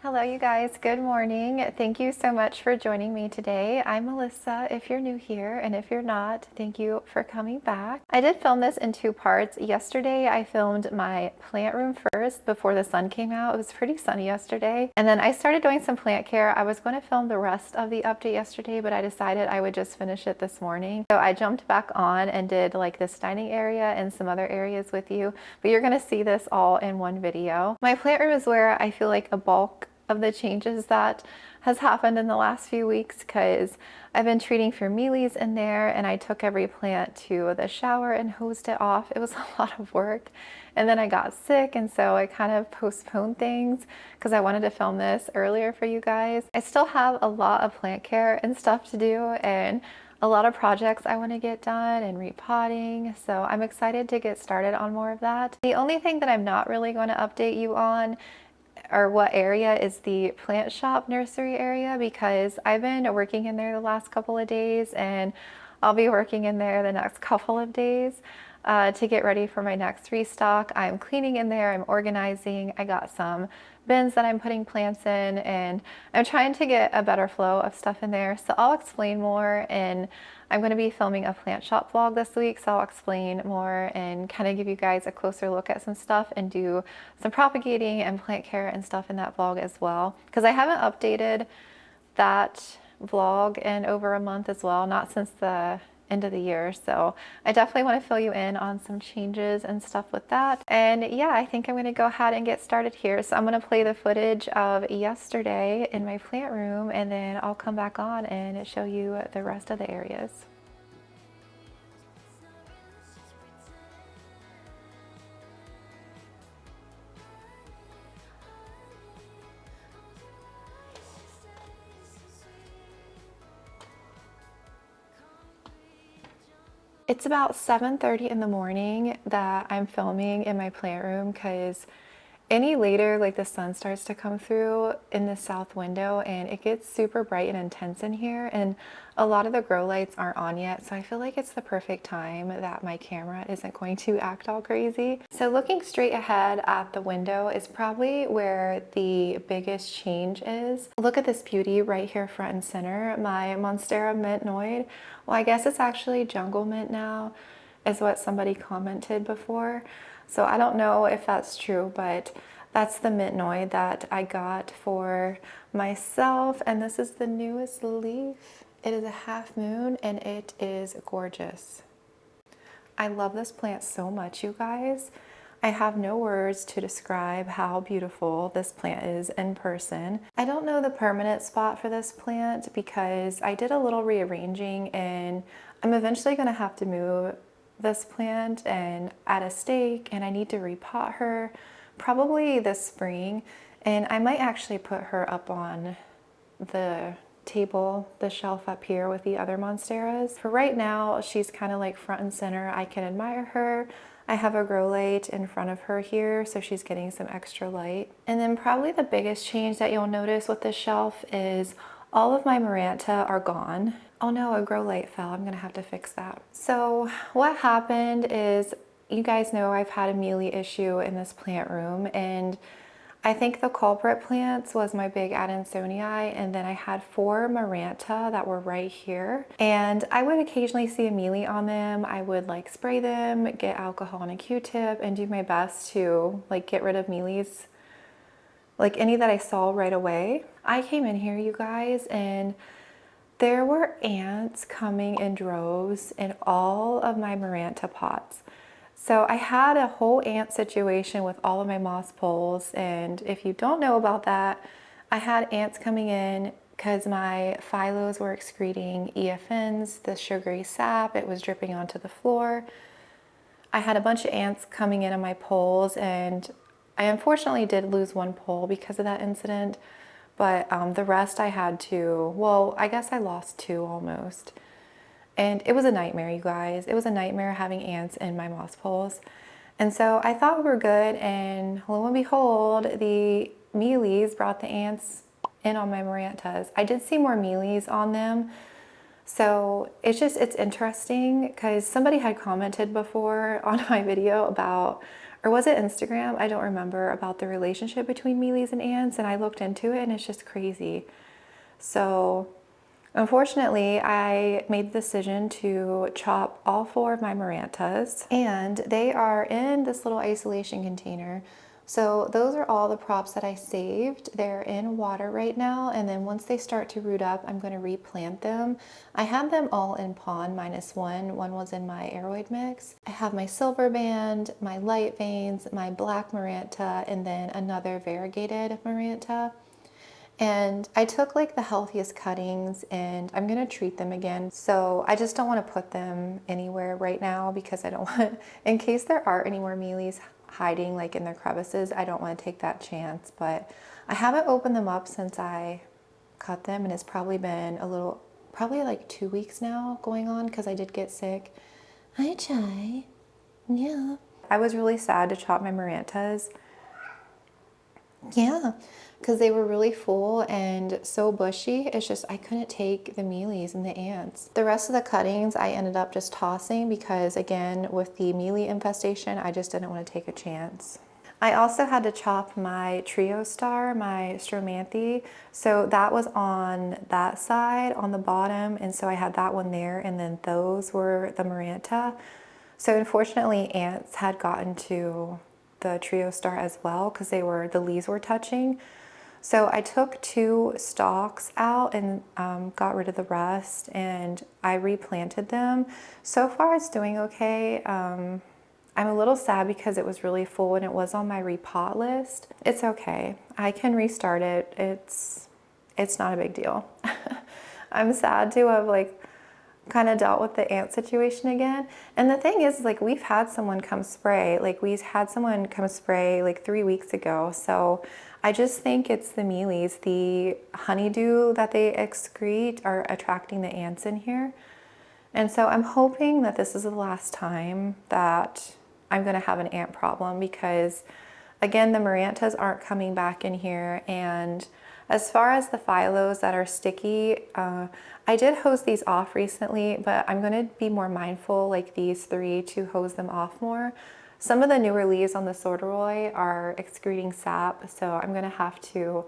Hello, you guys. Good morning. Thank you so much for joining me today. I'm Melissa if you're new here, and if you're not, thank you for coming back. I did film this in two parts. Yesterday, I filmed my plant room first before the sun came out. It was pretty sunny yesterday. And then I started doing some plant care. I was going to film the rest of the update yesterday, but I decided I would just finish it this morning. So I jumped back on and did like this dining area and some other areas with you, but you're going to see this all in one video. My plant room is where I feel like a bulk of the changes that has happened in the last few weeks, because I've been treating for mealies in there, and I took every plant to the shower and hosed it off. It was a lot of work, and then I got sick, and so I kind of postponed things because I wanted to film this earlier for you guys. I still have a lot of plant care and stuff to do, and a lot of projects I want to get done and repotting, so I'm excited to get started on more of that. The only thing that I'm not really going to update you on or what area is the plant shop nursery area, because I've been working in there the last couple of days, and I'll be working in there the next couple of days to get ready for my next restock. I'm cleaning in there, I'm organizing, I got some bins that I'm putting plants in, and I'm trying to get a better flow of stuff in there. So I'll explain more, and I'm going to be filming a plant shop vlog this week, so I'll explain more and kind of give you guys a closer look at some stuff and do some propagating and plant care and stuff in that vlog as well, because I haven't updated that vlog in over a month as well, not since the end of the year. So I definitely want to fill you in on some changes and stuff with that. And yeah, I think I'm going to go ahead and get started here. So I'm going to play the footage of yesterday in my plant room, and then I'll come back on and show you the rest of the areas. It's about 7:30 in the morning that I'm filming in my plant room, because any later, like, the sun starts to come through in the south window and it gets super bright and intense in here, and a lot of the grow lights aren't on yet, so I feel like it's the perfect time that my camera isn't going to act all crazy. So looking straight ahead at the window is probably where the biggest change is. Look at this beauty right here front and center, my Monstera Mint-noid. Well, I guess it's actually jungle mint now, is what somebody commented before. So I don't know if that's true, but that's the Mint-noid that I got for myself. And this is the newest leaf. It is a half moon and it is gorgeous. I love this plant so much, you guys. I have no words to describe how beautiful this plant is in person. I don't know the permanent spot for this plant because I did a little rearranging, and I'm eventually going to have to move this plant and add a stake, and I need to repot her probably this spring, and I might actually put her up on the table, the shelf up here with the other monsteras. For right now, she's kind of like front and center. I can admire her. I have a grow light in front of her here, so she's getting some extra light. And then probably the biggest change that you'll notice with this shelf is all of my Maranta are gone. Oh no, a grow light fell. I'm gonna have to fix that. So what happened is, you guys know I've had a mealy issue in this plant room, and I think the culprit plants was my big Adansonii, and then I had 4 Maranta that were right here. And I would occasionally see a mealy on them. I would like spray them, get alcohol and a Q-tip, and do my best to like get rid of mealies, like any that I saw right away. I came in here, you guys, and there were ants coming in droves in all of my Maranta pots. So I had a whole ant situation with all of my moss poles, and if you don't know about that, I had ants coming in because my phyllos were excreting EFNs, the sugary sap. It was dripping onto the floor. I had a bunch of ants coming in on my poles, and I unfortunately did lose one pole because of that incident, but the rest I had to, well, I guess I lost 2 almost. And it was a nightmare, you guys. It was a nightmare having ants in my moss poles. And so I thought we were good, and lo and behold, the mealies brought the ants in on my Marantas. I did see more mealies on them, So it's interesting because somebody had commented before on my video about, or was it Instagram? I don't remember, about the relationship between mealies and ants, and I looked into it and it's just crazy. So unfortunately, I made the decision to chop all 4 of my Marantas, and they are in this little isolation container. So those are all the props that I saved. They're in water right now, and then once they start to root up, I'm going to replant them. I had them all in pond -1. One was in my aeroid mix. I have my silver band, my light veins, my black Maranta, and then another variegated Maranta. And I took like the healthiest cuttings and I'm gonna treat them again. So I just don't want to put them anywhere right now because I don't want, in case there are any more mealies hiding like in their crevices, I don't want to take that chance. But I haven't opened them up since I cut them, and it's probably been probably like 2 weeks now going on because I did get sick. Hi, Chai. Yeah. I was really sad to chop my Marantas. Yeah, because they were really full and so bushy. It's just, I couldn't take the mealies and the ants. The rest of the cuttings I ended up just tossing because, again, with the mealy infestation, I just didn't want to take a chance. I also had to chop my trio star, my stromanthe. So that was on that side on the bottom. And so I had that one there. And then those were the Maranta. So unfortunately, ants had gotten to the trio star as well because the leaves were touching. So I took 2 stalks out and got rid of the rest, and I replanted them. So far it's doing okay. I'm a little sad because it was really full and it was on my repot list. It's okay. I can restart it. It's not a big deal. I'm sad to have like kind of dealt with the ant situation again. And the thing is, like, we've had someone come spray. Like, we had someone come spray like 3 weeks ago. So I just think it's the mealies. The honeydew that they excrete are attracting the ants in here. And so I'm hoping that this is the last time that I'm going to have an ant problem because, again, the Marantas aren't coming back in here. And as far as the phylos that are sticky, I did hose these off recently, but I'm going to be more mindful, like these 3, to hose them off more. Some of the newer leaves on the corduroy are excreting sap, so I'm going to have to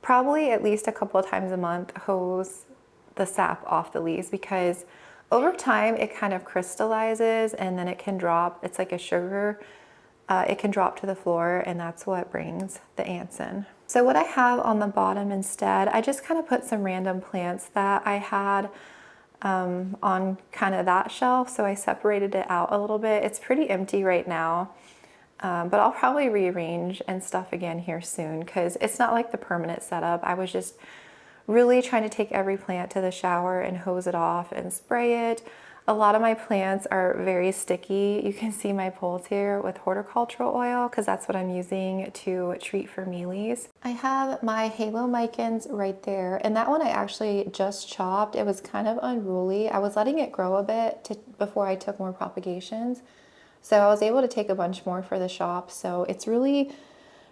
probably at least a couple of times a month hose the sap off the leaves because over time it kind of crystallizes and then it can drop. It's like a sugar. It can drop to the floor, and that's what brings the ants in. So what I have on the bottom instead, I just kind of put some random plants that I had on kind of that shelf. So I separated it out a little bit. It's pretty empty right now, but I'll probably rearrange and stuff again here soon because it's not like the permanent setup. I was just really trying to take every plant to the shower and hose it off and spray it. A lot of my plants are very sticky. You can see my poles here with horticultural oil because that's what I'm using to treat for mealies. I have my halo micans right there, and that one I actually just chopped. It was kind of unruly. I was letting it grow a bit before I took more propagations. So I was able to take a bunch more for the shop. So it's really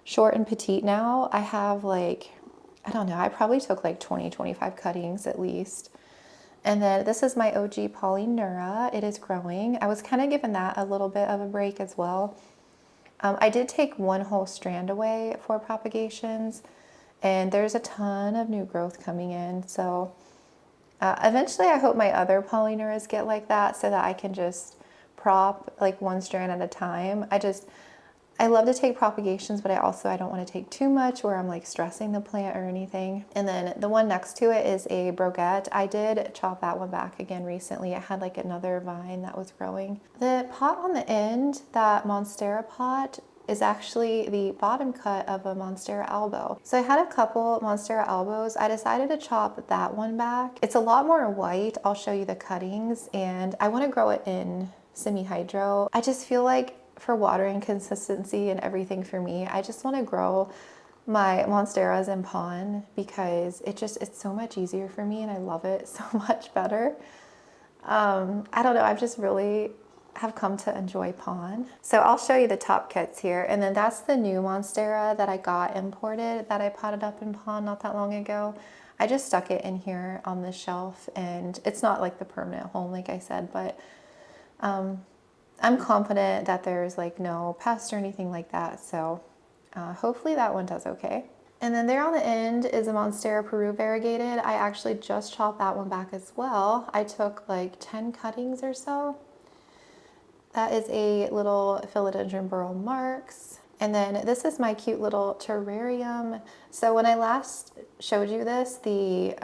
short and petite now. I have like, I don't know, I probably took like 20-25 cuttings at least. And then this is my OG Polynura. It is growing. I was kind of giving that a little bit of a break as well. I did take one whole strand away for propagations, and there's a ton of new growth coming in. So eventually I hope my other Polynuras get like that so that I can just prop like one strand at a time. I love to take propagations, but I don't want to take too much where I'm like stressing the plant or anything. And then the one next to it is a broguette. I did chop that one back again recently. It had like another vine that was growing. The pot on the end, that Monstera pot, is actually the bottom cut of a Monstera albo. So I had a couple Monstera albos. I decided to chop that one back. It's a lot more white. I'll show you the cuttings, and I want to grow it in semi-hydro. I just feel like for watering consistency and everything for me, I just want to grow my Monsteras in pond because it's so much easier for me and I love it so much better. I don't know, I've just really have come to enjoy pond. So I'll show you the top cuts here, and then that's the new Monstera that I got imported that I potted up in pond not that long ago. I just stuck it in here on this shelf, and it's not like the permanent home, like I said, but I'm confident that there's like no pests or anything like that. So hopefully that one does okay. And then there on the end is a Monstera Peru variegated. I actually just chopped that one back as well. I took like 10 cuttings or so. That is a little philodendron burl marks. And then this is my cute little terrarium. So when I last showed you this, the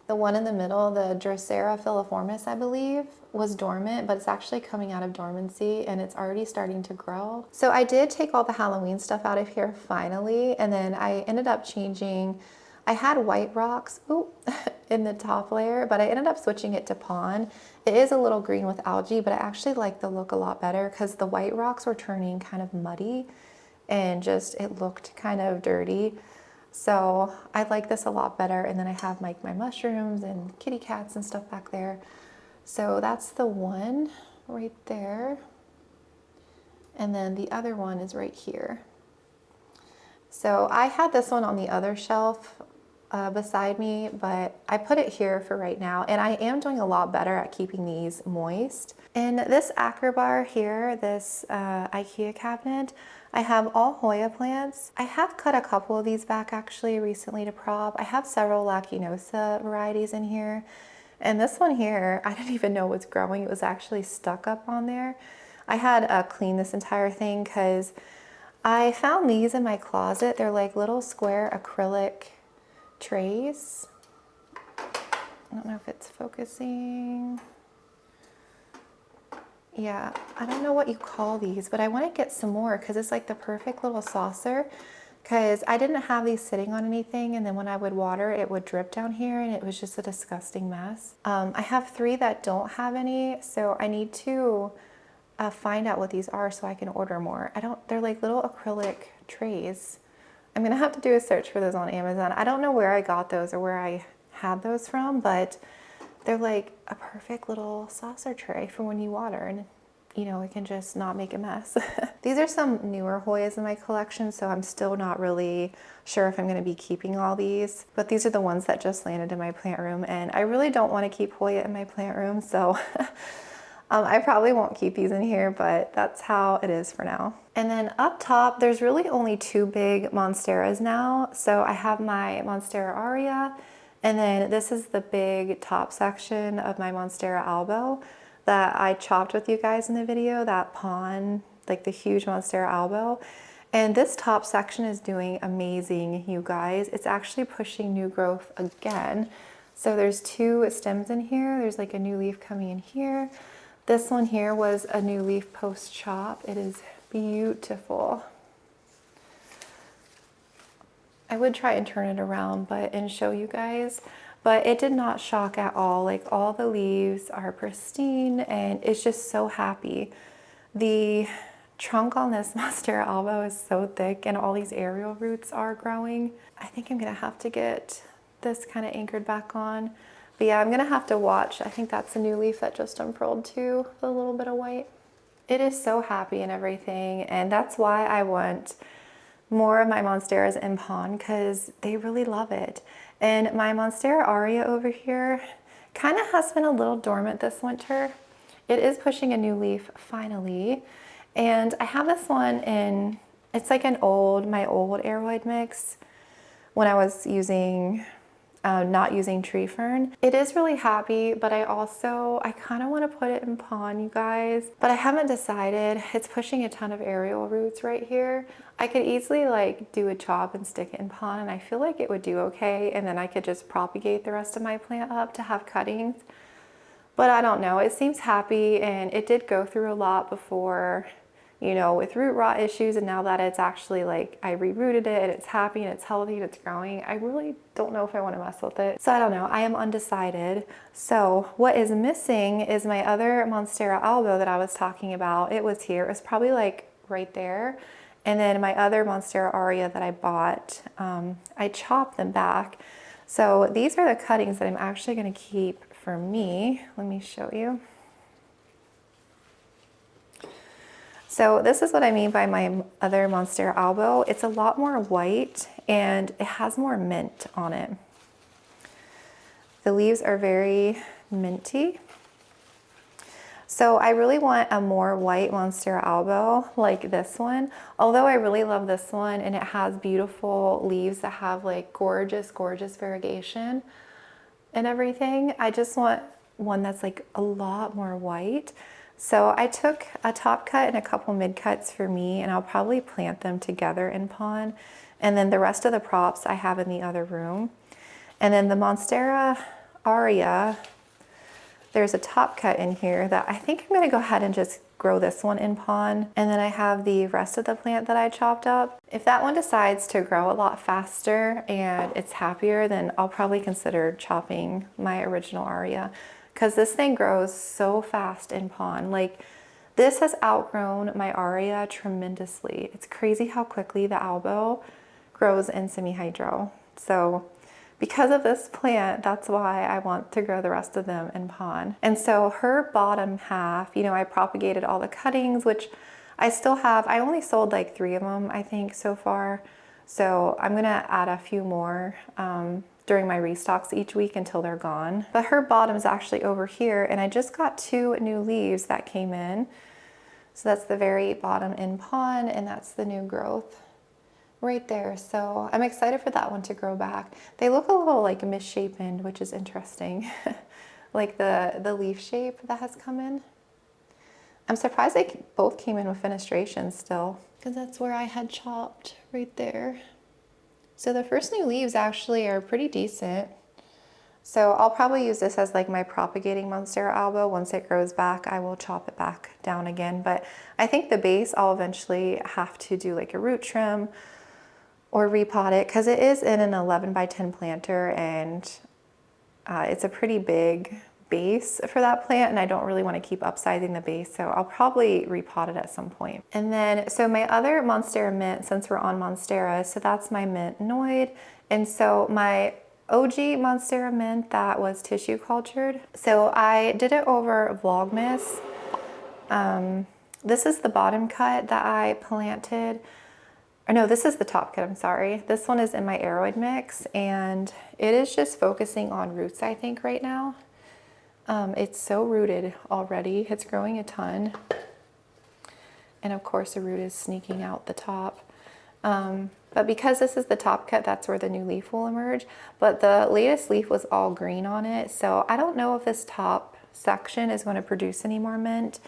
one in the middle, the Drosera filiformis, I believe, was dormant, but it's actually coming out of dormancy and it's already starting to grow. So I did take all the Halloween stuff out of here finally, and then I ended up changing. I had white rocks in the top layer, but I ended up switching it to pond. It is a little green with algae, but I actually like the look a lot better because the white rocks were turning kind of muddy and just it looked kind of dirty. So I like this a lot better. And then I have like my mushrooms and kitty cats and stuff back there. So that's the one right there. And then the other one is right here. So I had this one on the other shelf beside me, but I put it here for right now. And I am doing a lot better at keeping these moist. In this acrobar here, this IKEA cabinet, I have all Hoya plants. I have cut a couple of these back actually recently to prop. I have several Lacinosa varieties in here. And this one here, I didn't even know was growing. It was actually stuck up on there. I had cleaned this entire thing because I found these in my closet. They're like little square acrylic trays. I don't know if it's focusing. Yeah, I don't know what you call these, but I want to get some more because it's like the perfect little saucer, because I didn't have these sitting on anything, and then when I would water it would drip down here and it was just a disgusting mess. I have 3 that don't have any, so I need to find out what these are so I can order more. They're like little acrylic trays. I'm gonna have to do a search for those on Amazon. I don't know where I got those or where I had those from, but they're like a perfect little saucer tray for when you water, and you know, it can just not make a mess. These are some newer Hoyas in my collection, so I'm still not really sure if I'm gonna be keeping all these, but these are the ones that just landed in my plant room, and I really don't wanna keep Hoya in my plant room, so I probably won't keep these in here, but that's how it is for now. And then up top, there's really only 2 big Monsteras now. So I have my Monstera Aria, and then this is the big top section of my Monstera Albo that I chopped with you guys in the video, that pond, like the huge Monstera Albo. And this top section is doing amazing, you guys. It's actually pushing new growth again. So there's 2 stems in here. There's like a new leaf coming in here. This one here was a new leaf post chop. It is beautiful. I would try and turn it around and show you guys, but it did not shock at all. Like all the leaves are pristine and it's just so happy. The trunk on this Monstera Albo is so thick and all these aerial roots are growing. I think I'm gonna have to get this kind of anchored back on. But yeah, I'm gonna have to watch. I think that's a new leaf that just unfurled too, with a little bit of white. It is so happy and everything, and that's why I want more of my Monsteras in pond, because they really love it. And my Monstera Aria over here kind of has been a little dormant this winter. It is pushing a new leaf finally, and I have this one in, it's like my old aroid mix when I was using not using tree fern. It is really happy, but I kind of want to put it in pond, you guys, but I haven't decided. It's pushing a ton of aerial roots right here. I could easily like do a chop and stick it in pond, and I feel like it would do okay, and then I could just propagate the rest of my plant up to have cuttings. But I don't know, it seems happy, and it did go through a lot before, you know, with root rot issues, and now that it's actually like I rerooted it and it's happy and it's healthy and it's growing, I really don't know if I want to mess with it. So I don't know, I am undecided. So what is missing is my other Monstera Albo that I was talking about. It was here, it was probably like right there. And then my other Monstera Aria that I bought, I chopped them back. So these are the cuttings that I'm actually going to keep for me. Let me show you. So this is what I mean by my other Monstera Albo. It's a lot more white and it has more mint on it. The leaves are very minty. So I really want a more white Monstera albo like this one. Although I really love this one and it has beautiful leaves that have like gorgeous, gorgeous variegation and everything. I just want one that's like a lot more white. So I took a top cut and a couple mid cuts for me, and I'll probably plant them together in pon. And then the rest of the props I have in the other room. And then the Monstera Aria, there's a top cut in here that I think I'm gonna go ahead and just grow this one in pon. And then I have the rest of the plant that I chopped up. If that one decides to grow a lot faster and it's happier, then I'll probably consider chopping my original Aria, because this thing grows so fast in pon. Like, this has outgrown my Aria tremendously. It's crazy how quickly the albo grows in semi-hydro. So because of this plant, that's why I want to grow the rest of them in pon. And so her bottom half, you know, I propagated all the cuttings, which I still have. I only sold like 3 of them, I think, so far. So I'm gonna add a few more during my restocks each week until they're gone. But her bottom is actually over here, and I just got 2 new leaves that came in. So that's the very bottom in pon, and that's the new growth right there. So I'm excited for that one to grow back. They look a little like misshapen, which is interesting. Like the leaf shape that has come in. I'm surprised they both came in with fenestration still, because that's where I had chopped right there. So the first new leaves actually are pretty decent. So I'll probably use this as like my propagating Monstera albo. Once it grows back, I will chop it back down again. But I think the base, I'll eventually have to do like a root trim or repot it, because it is in an 11 by 10 planter, and it's a pretty big base for that plant, and I don't really want to keep upsizing the base, so I'll probably repot it at some point. And then, so my other Monstera mint, since we're on Monstera, so that's my mint Noid, and so my OG Monstera mint that was tissue cultured, so I did it over Vlogmas. This is the bottom cut that I planted. Or no, this is the top cut, I'm sorry. This one is in my aeroid mix, and it is just focusing on roots, I think, right now. It's so rooted already. It's growing a ton. And of course, the root is sneaking out the top. But because this is the top cut, that's where the new leaf will emerge. But the latest leaf was all green on it, so I don't know if this top section is going to produce any more mint.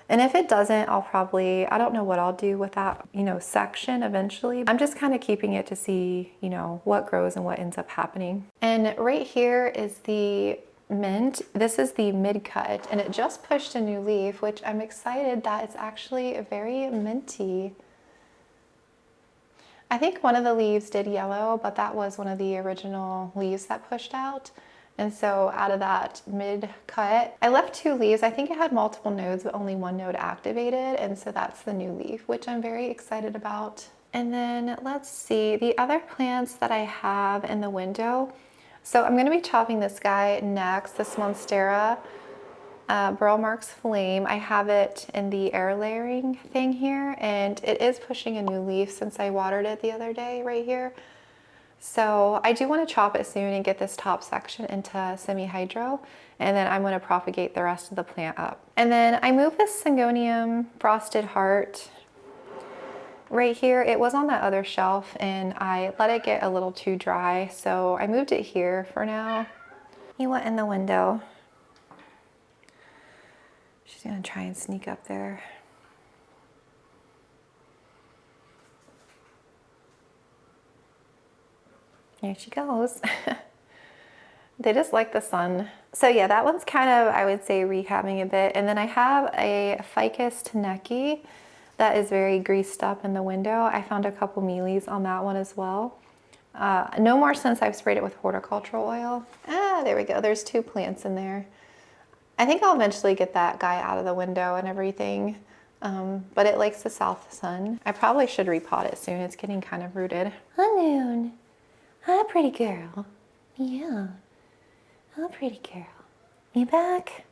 And if it doesn't, I'll probably, I don't know what I'll do with that, you know, section eventually. I'm just kind of keeping it to see, you know, what grows and what ends up happening. And right here is the mint. This is the mid cut, and it just pushed a new leaf, which I'm excited that it's actually very minty. I think one of the leaves did yellow, but that was one of the original leaves that pushed out. And so out of that mid cut, I left 2 leaves. I think it had multiple nodes, but only 1 node activated. And so that's the new leaf, which I'm very excited about. And then let's see, the other plants that I have in the window. So I'm gonna be chopping this guy next, this Monstera Burl Marks Flame. I have it in the air layering thing here, and it is pushing a new leaf since I watered it the other day right here. So I do want to chop it soon and get this top section into semi-hydro, and then I'm going to propagate the rest of the plant up. And then I moved this Syngonium Frosted Heart right here. It was on that other shelf, and I let it get a little too dry, so I moved it here for now. He went in the window. She's going to try and sneak up there. Here she goes. They just like the sun. So yeah, that one's kind of, I would say, rehabbing a bit. And then I have a Ficus teneki that is very greased up in the window. I found a couple mealies on that one as well. No more since I've sprayed it with horticultural oil. There we go. There's 2 plants in there. I think I'll eventually get that guy out of the window and everything. But it likes the south sun. I probably should repot it soon. It's getting kind of rooted. Hi, Noon. Hi, pretty girl. Yeah. Oh, pretty girl. You back?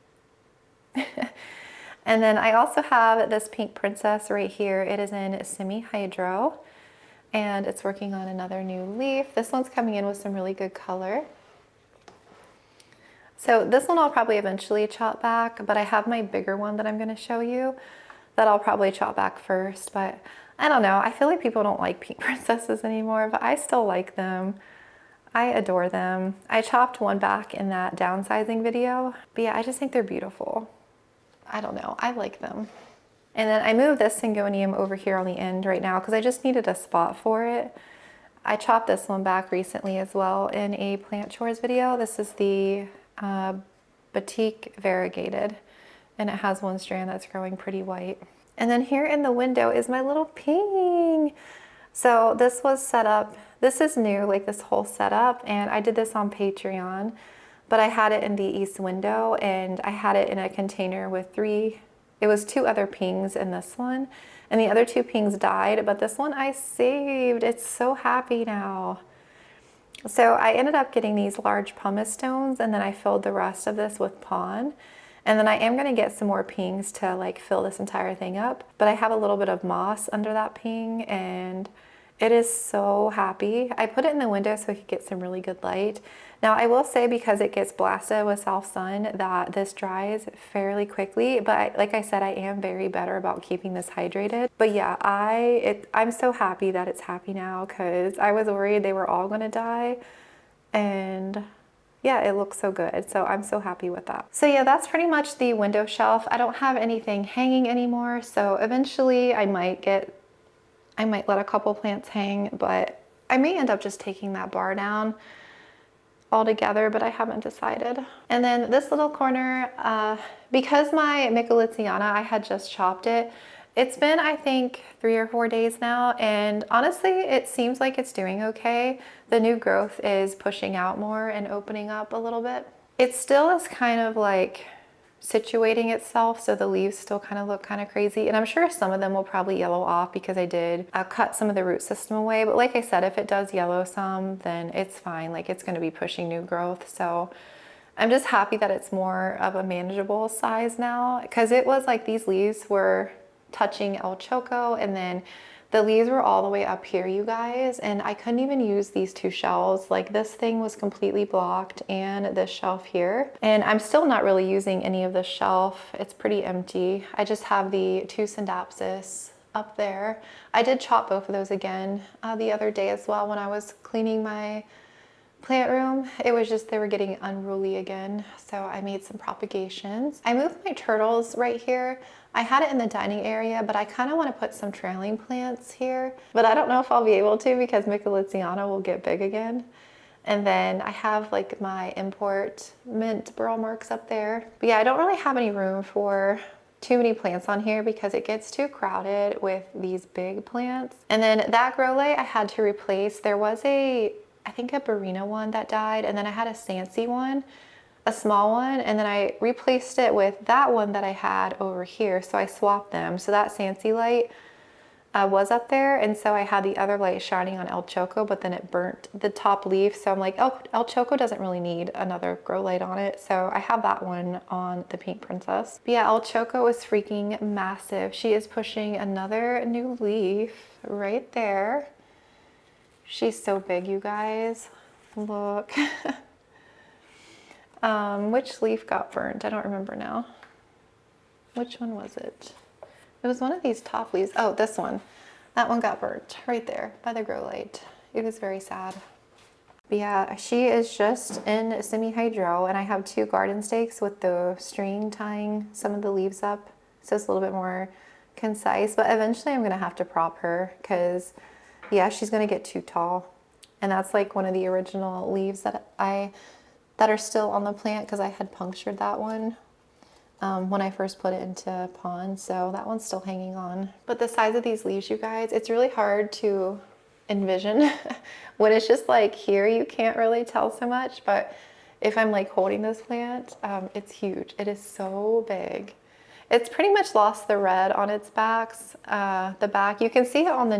And then I also have this pink princess right here. It is in semi-hydro, and it's working on another new leaf. This one's coming in with some really good color. So this one I'll probably eventually chop back, but I have my bigger one that I'm gonna show you that I'll probably chop back first. But I don't know, I feel like people don't like pink princesses anymore, but I still like them. I adore them. I chopped one back in that downsizing video, but yeah, I just think they're beautiful. I don't know, I like them. And then I moved this syngonium over here on the end right now because I just needed a spot for it. I chopped this one back recently as well in a plant chores video. This is the Batik variegated, and it has one strand that's growing pretty white. And then here in the window is my little ping. So this was set up, this is new, like this whole setup, and I did this on Patreon, but I had it in the east window and I had it in a container with it was 2 other pings in this one, and the other 2 pings died, but this one I saved. It's so happy now. So I ended up getting these large pumice stones, and then I filled the rest of this with pon. And then I am gonna get some more pings to like fill this entire thing up, but I have a little bit of moss under that ping and it is so happy. I put it in the window so I could get some really good light. Now I will say, because it gets blasted with south sun, that this dries fairly quickly, but like I said, I am very better about keeping this hydrated. But yeah, I'm so happy that it's happy now, because I was worried they were all gonna die, and yeah, it looks so good. So I'm so happy with that. So yeah, that's pretty much the window shelf. I don't have anything hanging anymore. So eventually I might let a couple plants hang, but I may end up just taking that bar down altogether, but I haven't decided. And then this little corner, because my Micholitziana, I had just chopped it. It's been, I think, 3 or 4 days now, and honestly, it seems like it's doing okay. The new growth is pushing out more and opening up a little bit. It still is kind of like situating itself, so the leaves still kind of look kind of crazy, and I'm sure some of them will probably yellow off because I did cut some of the root system away. But like I said, if it does yellow some, then it's fine. Like, it's going to be pushing new growth. So I'm just happy that it's more of a manageable size now, because it was like these leaves were touching El Choco, and then the leaves were all the way up here, you guys, and I couldn't even use these 2 shelves. Like, this thing was completely blocked, and this shelf here. And I'm still not really using any of the shelf. It's pretty empty. I just have the 2 Syndapsis up there. I did chop both of those again the other day as well when I was cleaning my plant room. It was just, they were getting unruly again, so I made some propagations. I moved my turtles right here. I had it in the dining area, but I kind of want to put some trailing plants here, but I don't know if I'll be able to, because Micholitziana will get big again. And then I have like my import mint burl marks up there. But yeah, I don't really have any room for too many plants on here because it gets too crowded with these big plants. And then that grow light I had to replace. There was I think a Barina one that died, and then I had a Sancy one, a small one, and then I replaced it with that one that I had over here. So I swapped them. So that Sancy light was up there, and so I had the other light shining on El Choco, but then it burnt the top leaf. So I'm like, oh, El Choco doesn't really need another grow light on it. So I have that one on the Pink Princess. But yeah, El Choco is freaking massive. She is pushing another new leaf right there. She's so big, you guys. Look. Which leaf got burnt? I don't remember now. Which one was it? It was one of these top leaves. Oh, this one. That one got burnt right there by the grow light. It was very sad. But yeah, she is just in semi-hydro, and I have 2 garden stakes with the string tying some of the leaves up, so it's a little bit more concise. But eventually I'm gonna have to prop her, because yeah, she's gonna get too tall. And that's like one of the original leaves that are still on the plant, because I had punctured that one when I first put it into pond, so that one's still hanging on. But the size of these leaves, you guys, it's really hard to envision. When it's just like here, you can't really tell so much, but if I'm like holding this plant, it's huge. It is so big. It's pretty much lost the red on its backs. The back, you can see it on the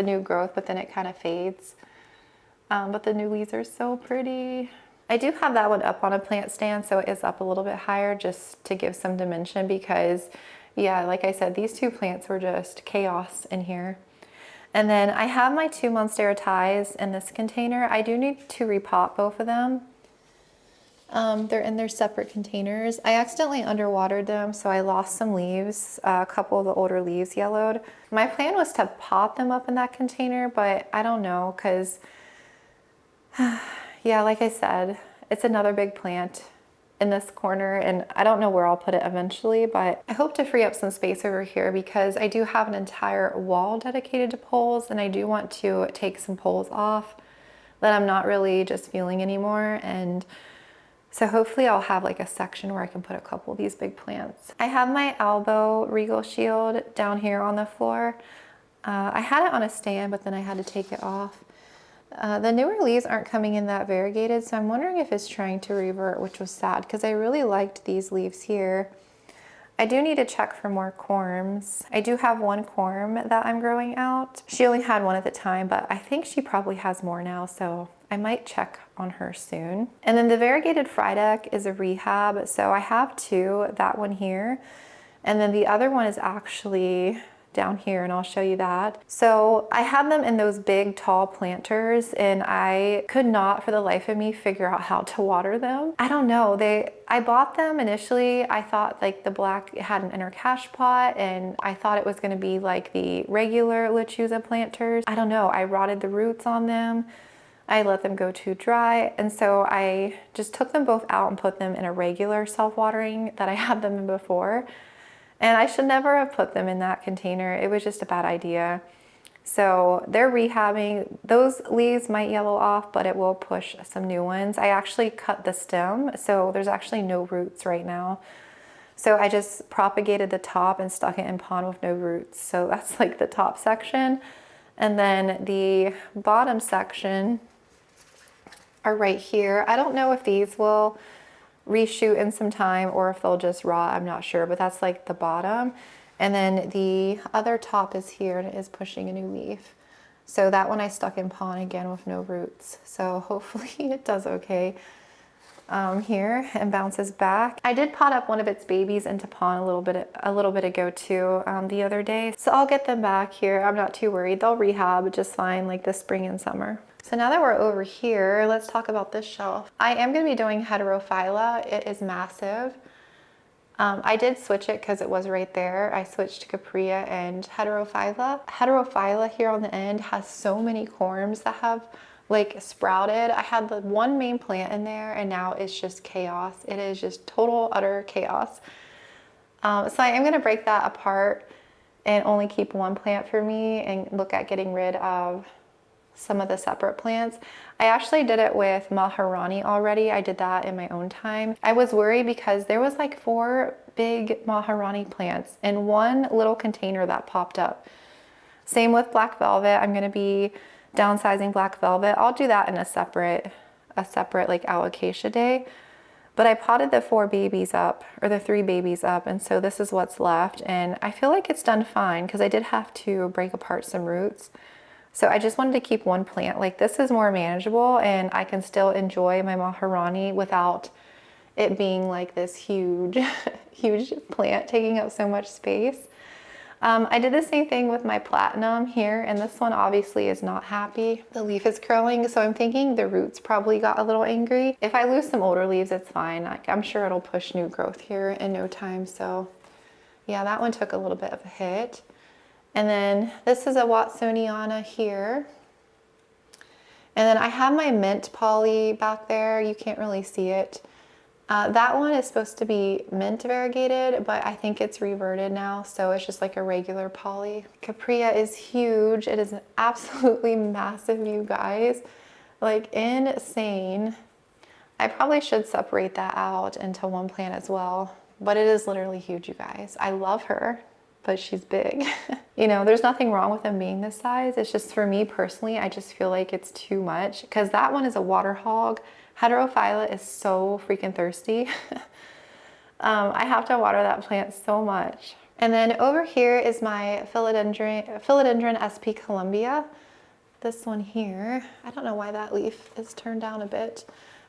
new growth, but then it kind of fades. But the new leaves are so pretty. I do have that one up on a plant stand, so it is up a little bit higher just to give some dimension, because yeah, like I said, these 2 plants were just chaos in here. And then I have my 2 Monstera ties in this container. I do need to repot both of them. They're in their separate containers. I accidentally underwatered them, so I lost some leaves. A couple of the older leaves yellowed. My plan was to pot them up in that container, but I don't know, because yeah, like I said, it's another big plant in this corner, and I don't know where I'll put it eventually, but I hope to free up some space over here because I do have an entire wall dedicated to poles, and I do want to take some poles off that I'm not really just feeling anymore. And so hopefully I'll have like a section where I can put a couple of these big plants. I have my elbow regal shield down here on the floor. I had it on a stand, but then I had to take it off. The newer leaves aren't coming in that variegated, so I'm wondering if it's trying to revert, which was sad because I really liked these leaves here. I do need to check for more corms. I do have one corm that I'm growing out. She only had one at the time, but I think she probably has more now, so I might check on her soon. And then the variegated Frydek is a rehab, so I have two, that one here, and then the other one is actually down here, and I'll show you that. So I had them in those big tall planters, and I could not for the life of me figure out how to water them. I don't know, I bought them initially. I thought like the black had an inner cache pot, and I thought it was going to be like the regular lechuza planters. I don't know, I rotted the roots on them. I let them go too dry, and so I just took them both out and put them in a regular self-watering that I had them in before. And I should never have put them in that container. It was just a bad idea. So they're rehabbing. Those leaves might yellow off, but it will push some new ones. I actually cut the stem, so there's actually no roots right now. So I just propagated the top and stuck it in pond with no roots. So that's like the top section. And then the bottom section are right here. I don't know if these will reshoot in some time or if they'll just rot, I'm not sure, but that's like the bottom. And then the other top is here and it is pushing a new leaf. So that one I stuck in pond again with no roots. So hopefully it does okay here and bounces back. I did pot up one of its babies into pond a little bit ago too, the other day. So I'll get them back here. I'm not too worried. They'll rehab just fine like this spring and summer. So now that we're over here, let's talk about this shelf. I am going to be doing heterophylla. It is massive. I did switch it because it was right there. I switched to caprea and heterophylla. Heterophylla here on the end has so many corms that have like sprouted. I had the one main plant in there and now it's just chaos. It is just total utter chaos. So I am going to break that apart and only keep one plant for me and look at getting rid of some of the separate plants. I actually did it with Maharani already. I did that in my own time. I was worried because there was like 4 big Maharani plants in one little container that popped up. Same with black velvet. I'm going to be downsizing black velvet. I'll do that in a separate like alocasia day. But I potted the 4 babies up, or the 3 babies up, and so this is what's left. And I feel like it's done fine because I did have to break apart some roots. So I just wanted to keep one plant. Like this is more manageable and I can still enjoy my Maharani without it being like this huge, huge plant taking up so much space. I did the same thing with my platinum here, and this one obviously is not happy. The leaf is curling, so I'm thinking the roots probably got a little angry. If I lose some older leaves, it's fine. I'm sure it'll push new growth here in no time. So yeah, that one took a little bit of a hit. And then this is a Watsoniana here. And then I have my mint poly back there. You can't really see it. That one is supposed to be mint variegated, but I think it's reverted now. So it's just like a regular poly. Caprea is huge. It is absolutely massive, you guys. Like insane. I probably should separate that out into one plant as well, but it is literally huge, you guys. I love her, but she's big. You know, there's nothing wrong with them being this size. It's just for me personally, I just feel like it's too much because that one is a water hog. Heterophylla is so freaking thirsty. I have to water that plant so much. And then over here is my Philodendron SP Columbia. This one here, I don't know why that leaf is turned down a bit,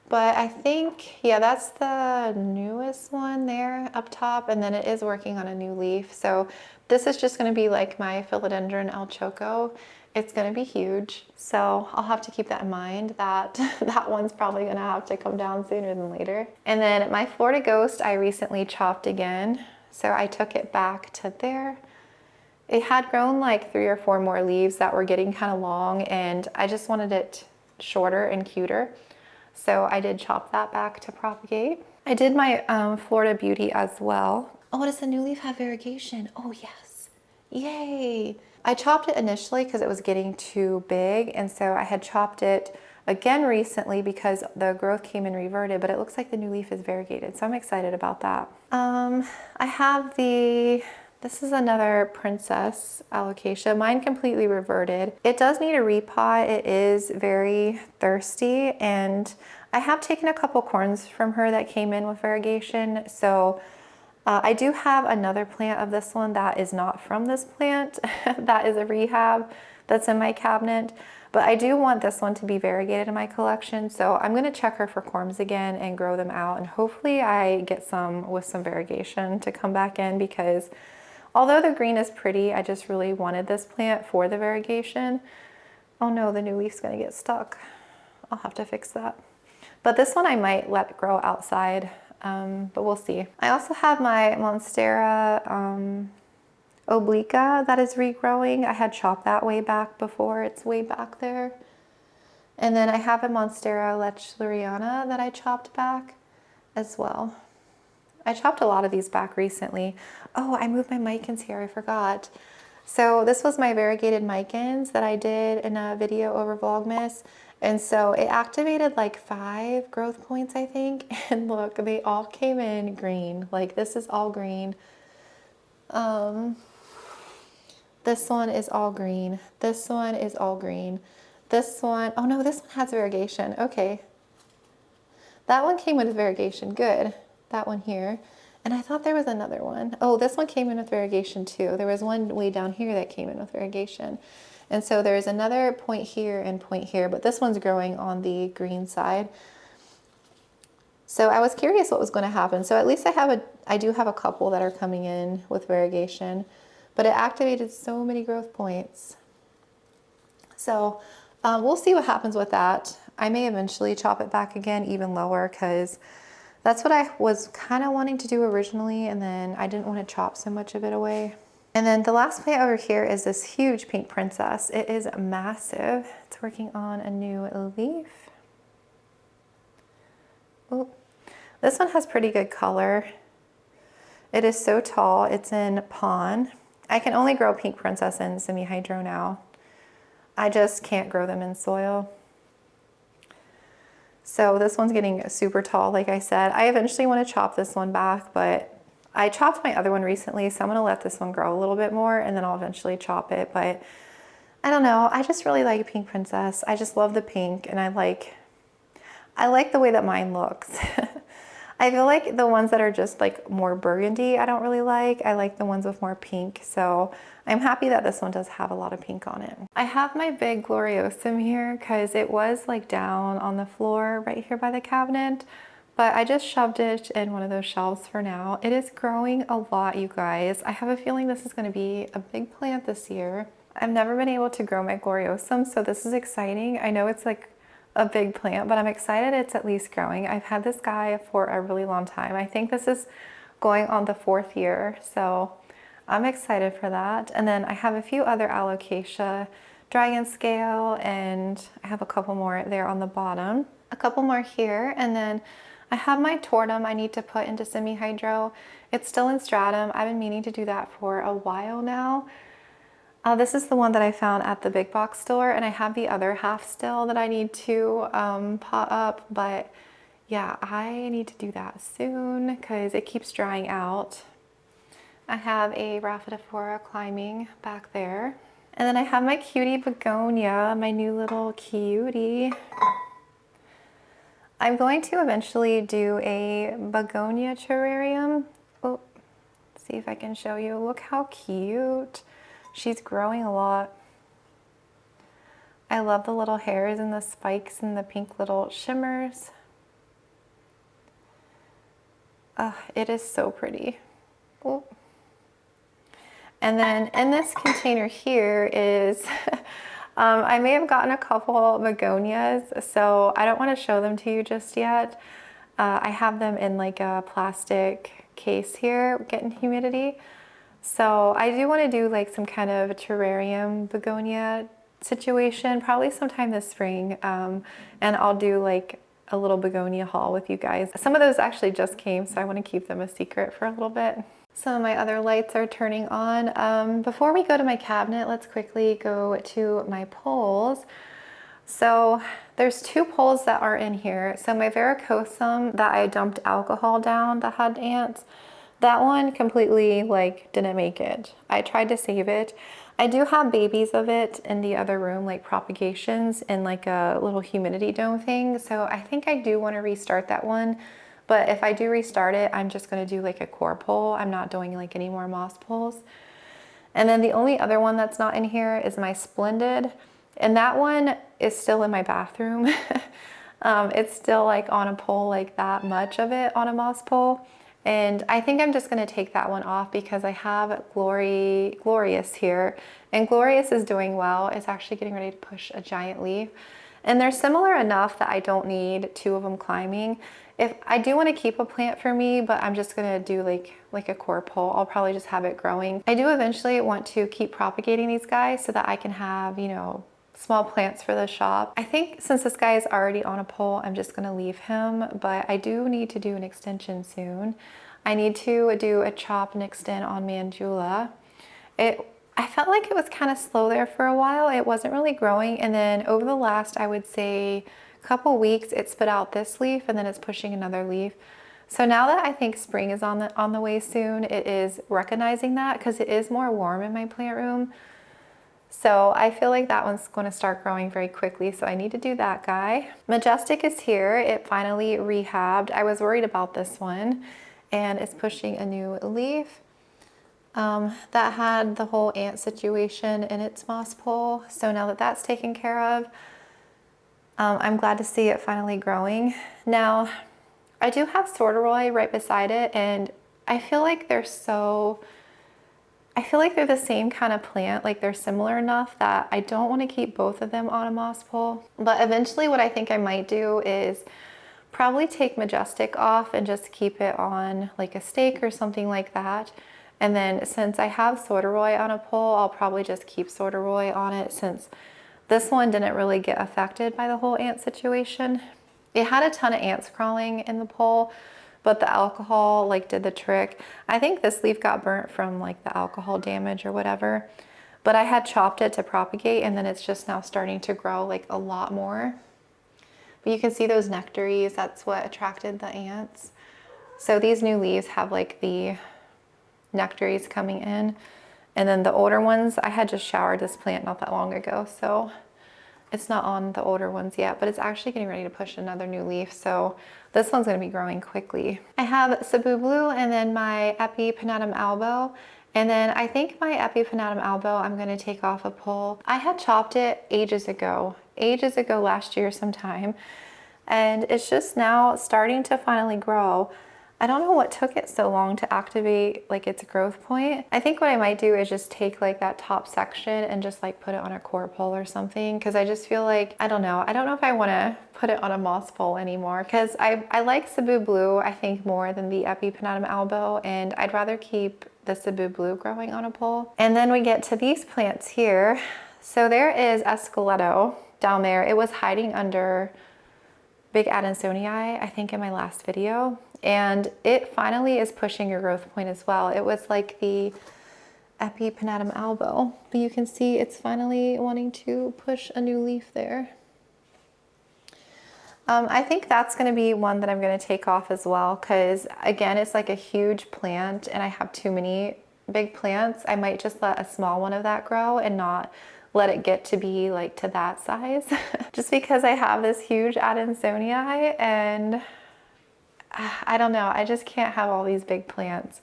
but I think, yeah, that's the newest one there up top, and then it is working on a new leaf. So this is just gonna be like my Philodendron El Choco. it's gonna be huge. So I'll have to keep that in mind that that one's probably gonna have to come down sooner than later. And then my Florida Ghost, I recently chopped again. So I took it back to there. It had grown like 3 or 4 more leaves that were getting kind of long, and I just wanted it shorter and cuter. So I did chop that back to propagate. I did my Florida Beauty as well. Oh, does the new leaf have variegation? Oh yes, yay. I chopped it initially because it was getting too big, and so I had chopped it again recently because the growth came in reverted, but it looks like the new leaf is variegated, so I'm excited about that. I have this is another princess alocasia. Mine completely reverted. It does need a repot. It is very thirsty, and I have taken a couple corns from her that came in with variegation. So I do have another plant of this one that is not from this plant. That is a rehab that's in my cabinet. But I do want this one to be variegated in my collection. So I'm gonna check her for corms again and grow them out. And hopefully I get some with some variegation to come back in, because although the green is pretty, I just really wanted this plant for the variegation. Oh no, the new leaf's gonna get stuck. I'll have to fix that. But this one I might let grow outside, but we'll see. I also have my Monstera obliqua that is regrowing. I had chopped that way back before. It's way back there. And then I have a Monstera lecheriana that I chopped back as well. I chopped a lot of these back recently. Oh, I moved my micans here, I forgot. So this was my variegated micans that I did in a video over Vlogmas. And so it activated like 5 growth points, I think. And look, they all came in green. Like this is all green. This one is all green. This one is all green. This one, oh no, this one has variegation. Okay. That one came with variegation, good. That one here. And I thought there was another one. Oh, this one came in with variegation too. There was one way down here that came in with variegation. And so there's another point here and point here, but this one's growing on the green side. So I was curious what was going to happen. So at least I do have a couple that are coming in with variegation, but it activated so many growth points. So we'll see what happens with that. I may eventually chop it back again even lower, because that's what I was kind of wanting to do originally, and then I didn't want to chop so much of it away. And then the last plant over here is this huge pink princess. It is massive. It's working on a new leaf. Oh, this one has pretty good color. It is so tall. It's in pon. I can only grow pink princess in semi-hydro now. I just can't grow them in soil. So this one's getting super tall, like I said. I eventually want to chop this one back, but I chopped my other one recently, so I'm going to let this one grow a little bit more, and then I'll eventually chop it. But I don't know, I just really like pink princess. I just love the pink, and I like the way that mine looks. I feel like the ones that are just like more burgundy, I don't really like. I like the ones with more pink. So I'm happy that this one does have a lot of pink on it. I have my big gloriosum here because it was like down on the floor right here by the cabinet, but I just shoved it in one of those shelves for now. It is growing a lot, you guys. I have a feeling this is going to be a big plant this year. I've never been able to grow my gloriosum, so this is exciting. I know it's like a big plant, but I'm excited it's at least growing. I've had this guy for a really long time. I think this is going on the 4th year, so I'm excited for that. And then I have a few other alocasia, dragon scale, and I have a couple more there on the bottom. A couple more here, and then I have my tortum I need to put into semi-hydro. It's still in stratum. I've been meaning to do that for a while now. This is the one that I found at the big box store, and I have the other half still that I need to pot up, but yeah, I need to do that soon because it keeps drying out. I have a Rhaphidophora climbing back there. And then I have my cutie begonia, my new little cutie. I'm going to eventually do a begonia terrarium. Oh, see if I can show you. Look how cute. She's growing a lot. I love the little hairs and the spikes and the pink little shimmers. It is so pretty. Oh. And then in this container here is I may have gotten a couple begonias, so I don't want to show them to you just yet. I have them in like a plastic case here, getting humidity. So I do want to do like some kind of terrarium begonia situation, probably sometime this spring. And I'll do like a little begonia haul with you guys. Some of those actually just came, so I want to keep them a secret for a little bit. Some of my other lights are turning on. Before we go to my cabinet, let's quickly go to my poles. So there's two poles that are in here. So my varicosum that I dumped alcohol down that had ants, that one completely like didn't make it. I tried to save it. I do have babies of it in the other room, like propagations in like a little humidity dome thing. So I think I do want to restart that one. But if I do restart it, I'm just going to do like a core pole. I'm not doing like any more moss poles. And then the only other one that's not in here is my Splendid. And that one is still in my bathroom. It's still like on a pole, like that much of it on a moss pole. And I think I'm just gonna take that one off because I have Glorious here. And Glorious is doing well. It's actually getting ready to push a giant leaf. And they're similar enough that I don't need two of them climbing. If I do want to keep a plant for me, but I'm just gonna do like a core pole. I'll probably just have it growing. I do eventually want to keep propagating these guys so that I can have, you know, small plants for the shop. I think since this guy is already on a pole, I'm just gonna leave him, but I do need to do an extension soon. I need to do a chop and extend on Mandula. I felt like it was kind of slow there for a while. It wasn't really growing, and then over the last, I would say, couple weeks, it spit out this leaf and then it's pushing another leaf. So now that I think spring is on the way soon, it is recognizing that because it is more warm in my plant room. So I feel like that one's going to start growing very quickly. So I need to do that guy. Majestic is here. It finally rehabbed. I was worried about this one, and it's pushing a new leaf. That had the whole ant situation in its moss pole. So now that that's taken care of, I'm glad to see it finally growing. Now, I do have Sorderoy right beside it, and I feel like they're the same kind of plant, like they're similar enough that I don't want to keep both of them on a moss pole. But eventually what I think I might do is probably take Majestic off and just keep it on like a stake or something like that. And then since I have Sorderoy on a pole, I'll probably just keep Sorderoy on it since this one didn't really get affected by the whole ant situation. It had a ton of ants crawling in the pole, but the alcohol like did the trick. I think this leaf got burnt from like the alcohol damage or whatever, but I had chopped it to propagate, and then it's just now starting to grow like a lot more. But you can see those nectaries, that's what attracted the ants. So these new leaves have like the nectaries coming in. And then the older ones, I had just showered this plant not that long ago, so it's not on the older ones yet, but it's actually getting ready to push another new leaf. So this one's gonna be growing quickly. I have Cebu Blue and then my Epipinatum albo. And then I think my Epipinatum albo, I'm gonna take off a pole. I had chopped it ages ago last year sometime. And it's just now starting to finally grow. I don't know what took it so long to activate like its growth point. I think what I might do is just take like that top section and just like put it on a core pole or something, because I just feel like, I don't know if I want to put it on a moss pole anymore, because I like Cebu Blue I think more than the Epipinatum albo, and I'd rather keep the Cebu Blue growing on a pole. And then we get to these plants here. So there is Esqueleto down there. It was hiding under Big Adansonii, I think in my last video, and it finally is pushing your growth point as well. It was like the Epipinatum albo, but you can see it's finally wanting to push a new leaf there. I think that's going to be one that I'm going to take off as well, because again, it's like a huge plant and I have too many big plants. I might just let a small one of that grow and not let it get to be like to that size just because I have this huge Adansonii, and I don't know, I just can't have all these big plants.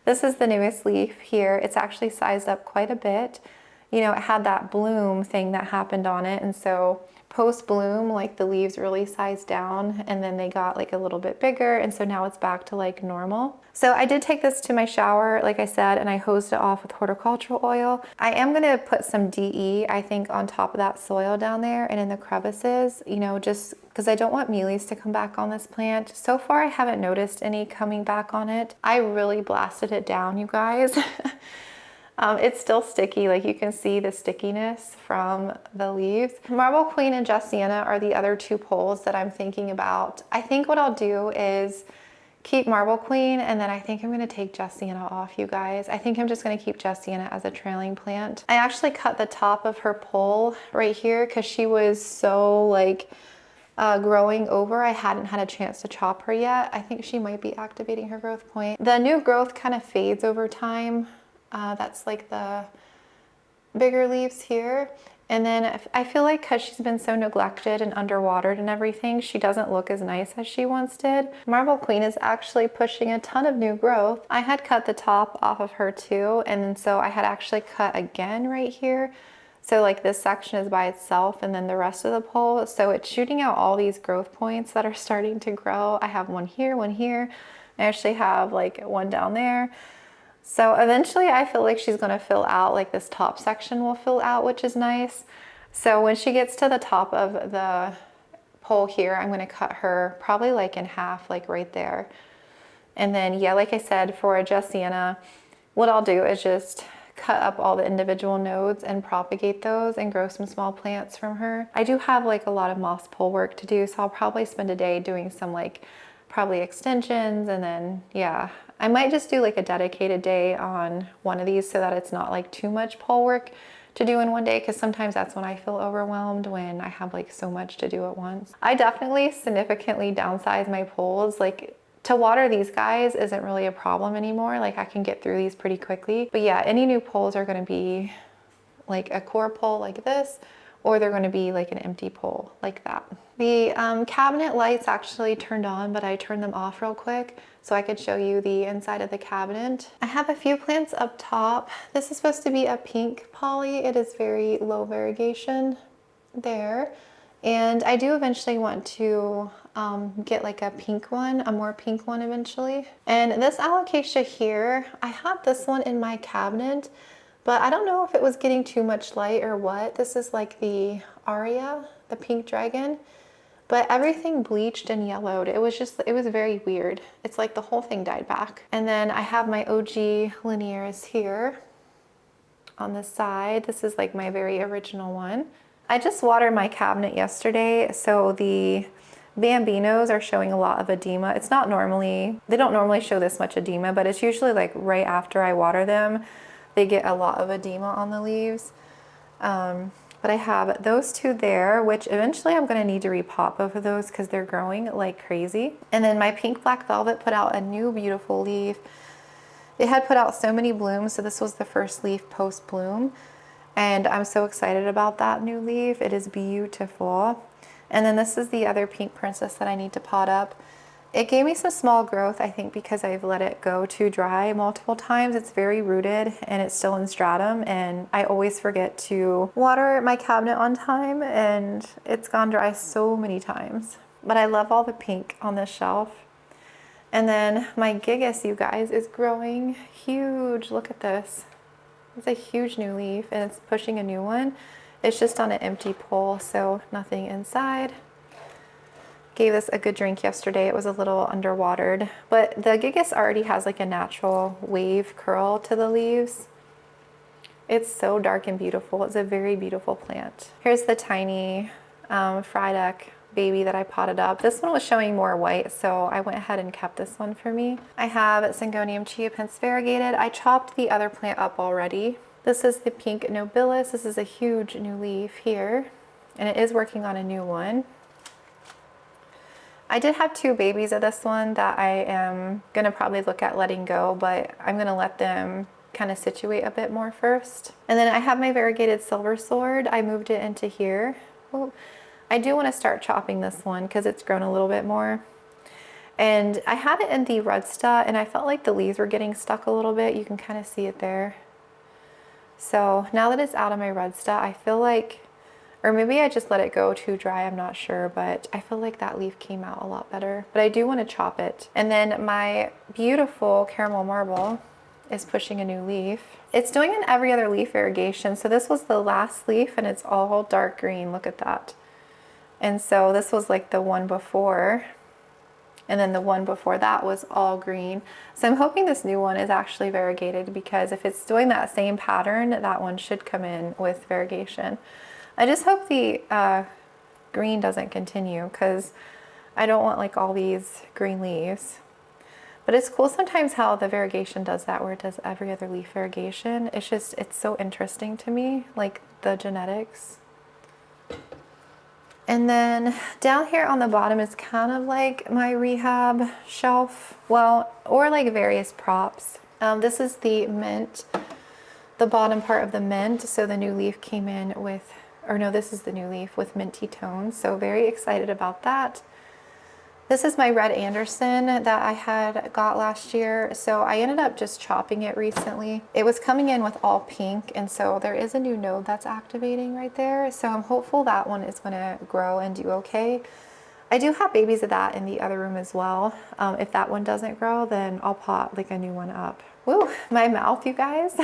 This is the newest leaf here. It's actually sized up quite a bit. you know, it had that bloom thing that happened on it. And so post bloom, like the leaves really sized down and then they got like a little bit bigger. And so now it's back to like normal. So I did take this to my shower, like I said, and I hosed it off with horticultural oil. I am gonna put some DE, I think, on top of that soil down there and in the crevices, you know, just because I don't want mealies to come back on this plant. So far, I haven't noticed any coming back on it. I really blasted it down, you guys. It's still sticky, like you can see the stickiness from the leaves. Marble Queen and Just Sienna are the other two poles that I'm thinking about. I think what I'll do is keep Marble Queen, and then I think I'm gonna take Just Sienna off, you guys. I think I'm just gonna keep Just Sienna as a trailing plant. I actually cut the top of her pole right here because she was so like growing over. I hadn't had a chance to chop her yet. I think she might be activating her growth point. The new growth kind of fades over time. That's like the bigger leaves here. And then I feel like because she's been so neglected and underwatered and everything, she doesn't look as nice as she once did. Marble Queen is actually pushing a ton of new growth. I had cut the top off of her too, and then so I had actually cut again right here. So like this section is by itself and then the rest of the pole. So it's shooting out all these growth points that are starting to grow. I have one here, one here. I actually have like one down there. So eventually I feel like she's gonna fill out, like this top section will fill out, which is nice. So when she gets to the top of the pole here, I'm gonna cut her probably like in half, like right there. And then, yeah, like I said, for a Just Sienna, what I'll do is just cut up all the individual nodes and propagate those and grow some small plants from her. I do have like a lot of moss pole work to do, so I'll probably spend a day doing some like probably extensions, and then yeah, I might just do like a dedicated day on one of these so that it's not like too much pole work to do in one day, because sometimes that's when I feel overwhelmed, when I have like so much to do at once. I definitely significantly downsize my poles. Like to water these guys isn't really a problem anymore. Like I can get through these pretty quickly. But yeah, any new poles are going to be like a core pole like this, or they're going to be like an empty pole like that. The cabinet lights actually turned on, but I turned them off real quick so I could show you the inside of the cabinet. I have a few plants up top. This is supposed to be a pink poly. It is very low variegation there. And I do eventually want to get like a pink one, a more pink one eventually. And this alocasia here, I had this one in my cabinet, but I don't know if it was getting too much light or what. This is like the Aria, the pink dragon, but everything bleached and yellowed. It was very weird. It's like the whole thing died back. And then I have my OG Linearis here on the side. This is like my very original one. I just watered my cabinet yesterday, so the Bambinos are showing a lot of edema. It's not normally, they don't normally show this much edema, but it's usually like right after I water them, they get a lot of edema on the leaves. But I have those two there, which eventually I'm gonna need to repot both of those because they're growing like crazy. And then my pink black velvet put out a new beautiful leaf. It had put out so many blooms, so this was the first leaf post bloom. And I'm so excited about that new leaf. It is beautiful. And then this is the other pink princess that I need to pot up. It gave me some small growth, I think, because I've let it go too dry multiple times. It's very rooted and it's still in stratum, and I always forget to water my cabinet on time, and it's gone dry so many times. But I love all the pink on this shelf. And then my gigas, you guys, is growing huge. Look at this. It's a huge new leaf and it's pushing a new one. It's just on an empty pole, so nothing inside. Gave this a good drink yesterday. It was a little underwatered, but the gigas already has like a natural wave curl to the leaves. It's so dark and beautiful. It's a very beautiful plant. Here's the tiny Frydek baby that I potted up. This one was showing more white, so I went ahead and kept this one for me. I have Syngonium chiapense variegated. I chopped the other plant up already. This is the pink nobilis. This is a huge new leaf here, and it is working on a new one. I did have two babies of this one that I am gonna probably look at letting go, but I'm gonna let them kind of situate a bit more first. And then I have my variegated silver sword. I moved it into here. Oh, I do want to start chopping this one because it's grown a little bit more. And I had it in the Rudsta, and I felt like the leaves were getting stuck a little bit. You can kind of see it there. So now that it's out of my Redsta, I feel like, or maybe I just let it go too dry, I'm not sure, but I feel like that leaf came out a lot better. But I do want to chop it. And then my beautiful caramel marble is pushing a new leaf. It's doing an every other leaf irrigation. So this was the last leaf and it's all dark green. Look at that. And so this was like the one before. And then the one before that was all green. So I'm hoping this new one is actually variegated, because if it's doing that same pattern, that one should come in with variegation. I just hope the green doesn't continue, because I don't want like all these green leaves. But it's cool sometimes how the variegation does that, where it does every other leaf variegation. It's so interesting to me, like the genetics. And then down here on the bottom is kind of like my rehab shelf, well, or like various props. This is the mint, the bottom part of the mint. So the new leaf came in with, or no, this is the new leaf with minty tones. So very excited about that. This is my red Anderson that I had got last year. So I ended up just chopping it recently. It was coming in with all pink, and so there is a new node that's activating right there. So I'm hopeful that one is gonna grow and do okay. I do have babies of that in the other room as well. If that one doesn't grow, then I'll pot like a new one up. Woo, my mouth, you guys.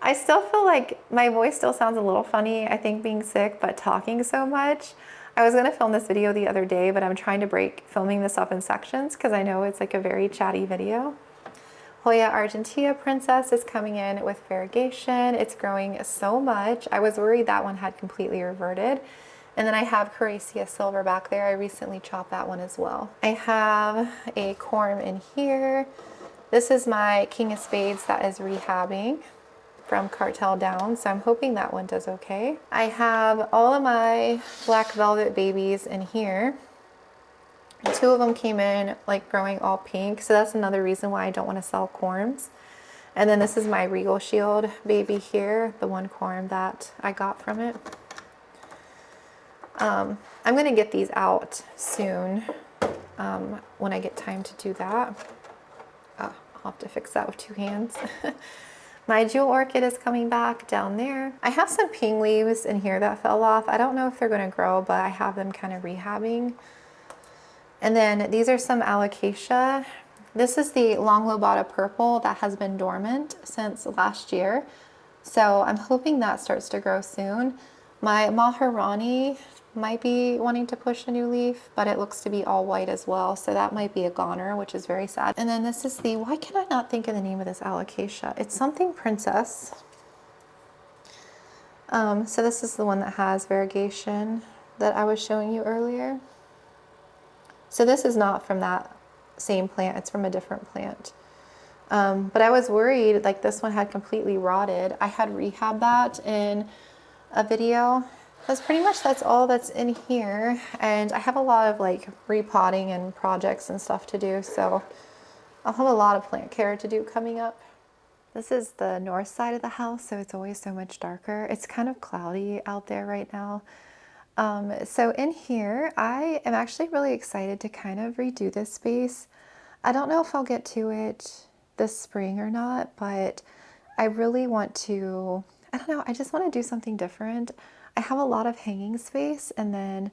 I still feel like my voice still sounds a little funny, I think being sick, but talking so much. I was gonna film this video the other day, but I'm trying to break filming this up in sections because I know it's like a very chatty video. Hoya Argentea Princess is coming in with variegation. It's growing so much. I was worried that one had completely reverted. And then I have Caracia Silver back there. I recently chopped that one as well. I have a corm in here. This is my King of Spades that is rehabbing from Cartel Down, so I'm hoping that one does okay. I have all of my black velvet babies in here. Two of them came in like growing all pink, so that's another reason why I don't want to sell corms. And then this is my Regal Shield baby here, the one corm that I got from it. I'm going to get these out soon when I get time to do that. I'll have to fix that with two hands. My jewel orchid is coming back down there. I have some ping leaves in here that fell off. I don't know if they're going to grow, but I have them kind of rehabbing. And then these are some alocasia. This is the long lobata purple that has been dormant since last year. So I'm hoping that starts to grow soon. My Maharani might be wanting to push a new leaf, but it looks to be all white as well. So that might be a goner, which is very sad. And then this is the, why can I not think of the name of this alocasia? It's something princess. So this is the one that has variegation that I was showing you earlier. So this is not from that same plant, it's from a different plant. But I was worried, like this one had completely rotted. I had rehabbed that in a video. That's all that's in here. And I have a lot of like repotting and projects and stuff to do. So I'll have a lot of plant care to do coming up. This is the north side of the house, so it's always so much darker. It's kind of cloudy out there right now. So in here, I am actually really excited to kind of redo this space. I don't know if I'll get to it this spring or not, but I really want to, I don't know, I just want to do something different. I have a lot of hanging space, and then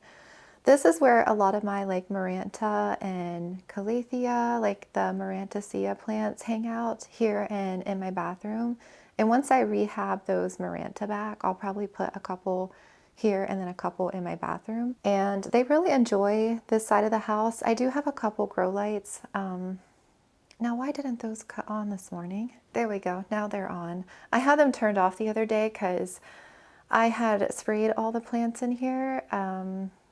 this is where a lot of my like Maranta and Calathea, like the Marantaceae plants hang out here and in my bathroom. And once I rehab those Maranta back, I'll probably put a couple here and then a couple in my bathroom. And they really enjoy this side of the house. I do have a couple grow lights. Now, why didn't those cut on this morning? There we go. Now they're on. I had them turned off the other day because I had sprayed all the plants in here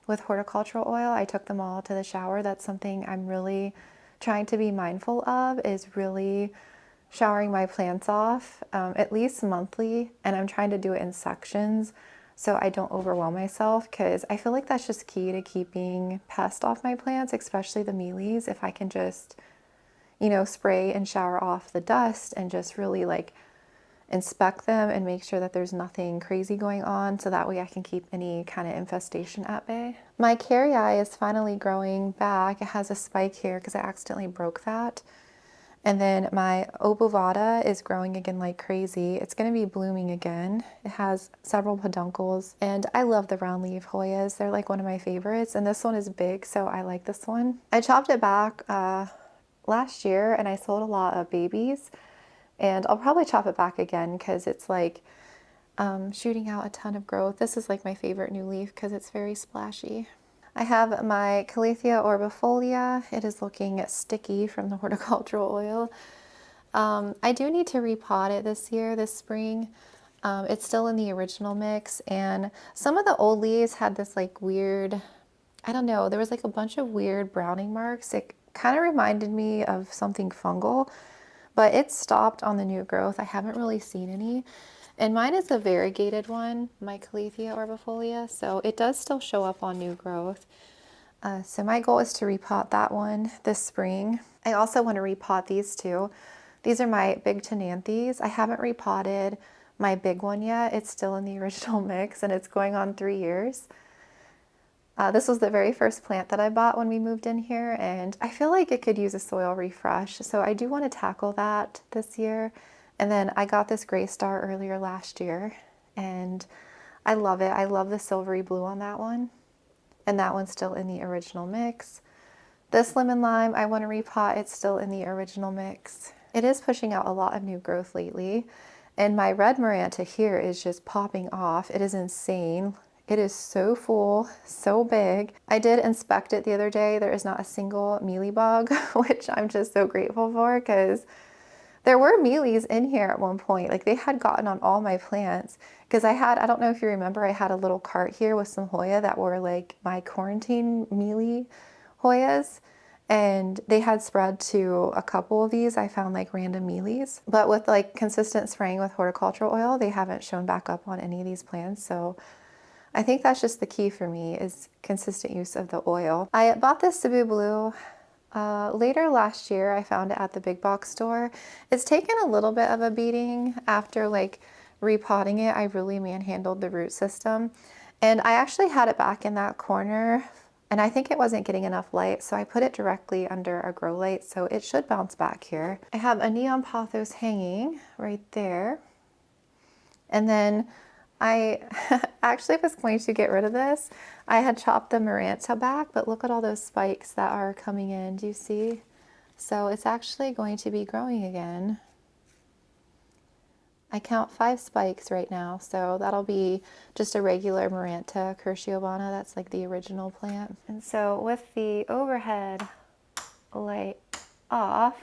with horticultural oil. I took them all to the shower. That's something I'm really trying to be mindful of, is really showering my plants off at least monthly. And I'm trying to do it in sections so I don't overwhelm myself, because I feel like that's just key to keeping pests off my plants, especially the mealies. If I can just, you know, spray and shower off the dust and just really like inspect them and make sure that there's nothing crazy going on, so that way I can keep any kind of infestation at bay. My carrii is finally growing back. It has a spike here because I accidentally broke that. And then my obovata is growing again like crazy. It's going to be blooming again. It has several peduncles, and I love the round leaf Hoyas. They're like one of my favorites, and this one is big, so I like this one. I chopped it back last year, and I sold a lot of babies, and I'll probably chop it back again because it's like shooting out a ton of growth. This is like my favorite new leaf because it's very splashy. I have my Calathea orbifolia. It is looking sticky from the horticultural oil. I do need to repot it this spring. It's still in the original mix, and some of the old leaves had this like weird, I don't know, there was like a bunch of weird browning marks. It kind of reminded me of something fungal, but it stopped on the new growth. I haven't really seen any. And mine is a variegated one, my Calathea orbifolia, so it does still show up on new growth. So my goal is to repot that one this spring. I also want to repot these two. These are my big Tenanthes. I haven't repotted my big one yet. It's still in the original mix, and it's going on 3 years. This was the very first plant that I bought when we moved in here, and I feel like it could use a soil refresh. So I do want to tackle that this year. And then I got this gray star earlier last year, and I love it. I love the silvery blue on that one. And that one's still in the original mix. This lemon lime, I want to repot. It's still in the original mix. It is pushing out a lot of new growth lately. And my red Maranta here is just popping off. It is insane. It is so full, so big. I did inspect it the other day. There is not a single mealybug, which I'm just so grateful for because there were mealies in here at one point. Like they had gotten on all my plants because I don't know if you remember, I had a little cart here with some Hoya that were like my quarantine mealy Hoyas. And they had spread to a couple of these. I found like random mealies, but with like consistent spraying with horticultural oil, they haven't shown back up on any of these plants. So I think that's just the key for me is consistent use of the oil. I bought this Cebu Blue later last year. I found it at the big box store. It's taken a little bit of a beating after like repotting it. I really manhandled the root system, and I actually had it back in that corner, and I think it wasn't getting enough light, so I put it directly under a grow light, so it should bounce back here. I have a neon pothos hanging right there, and then I actually was going to get rid of this. I had chopped the Maranta back, but look at all those spikes that are coming in. Do you see? So it's actually going to be growing again. I count 5 spikes right now, so that'll be just a regular Maranta cruciobana. That's like the original plant. And so with the overhead light off,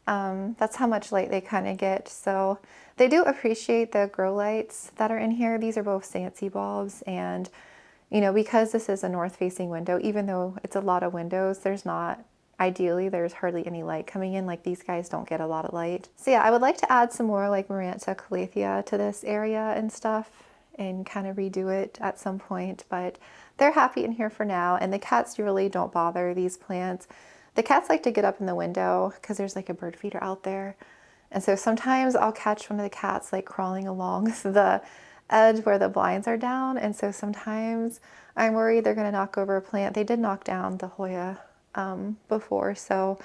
that's how much light they kind of get. So they do appreciate the grow lights that are in here. These are both Sancy bulbs, and you know, because this is a north facing window, even though it's a lot of windows, ideally there's hardly any light coming in. Like these guys don't get a lot of light. So yeah, I would like to add some more like Maranta Calathea to this area and stuff and kind of redo it at some point, but they're happy in here for now. And the cats really don't bother these plants. The cats like to get up in the window because there's like a bird feeder out there. And so sometimes I'll catch one of the cats like crawling along the edge where the blinds are down. And so sometimes I'm worried they're going to knock over a plant. They did knock down the Hoya before. So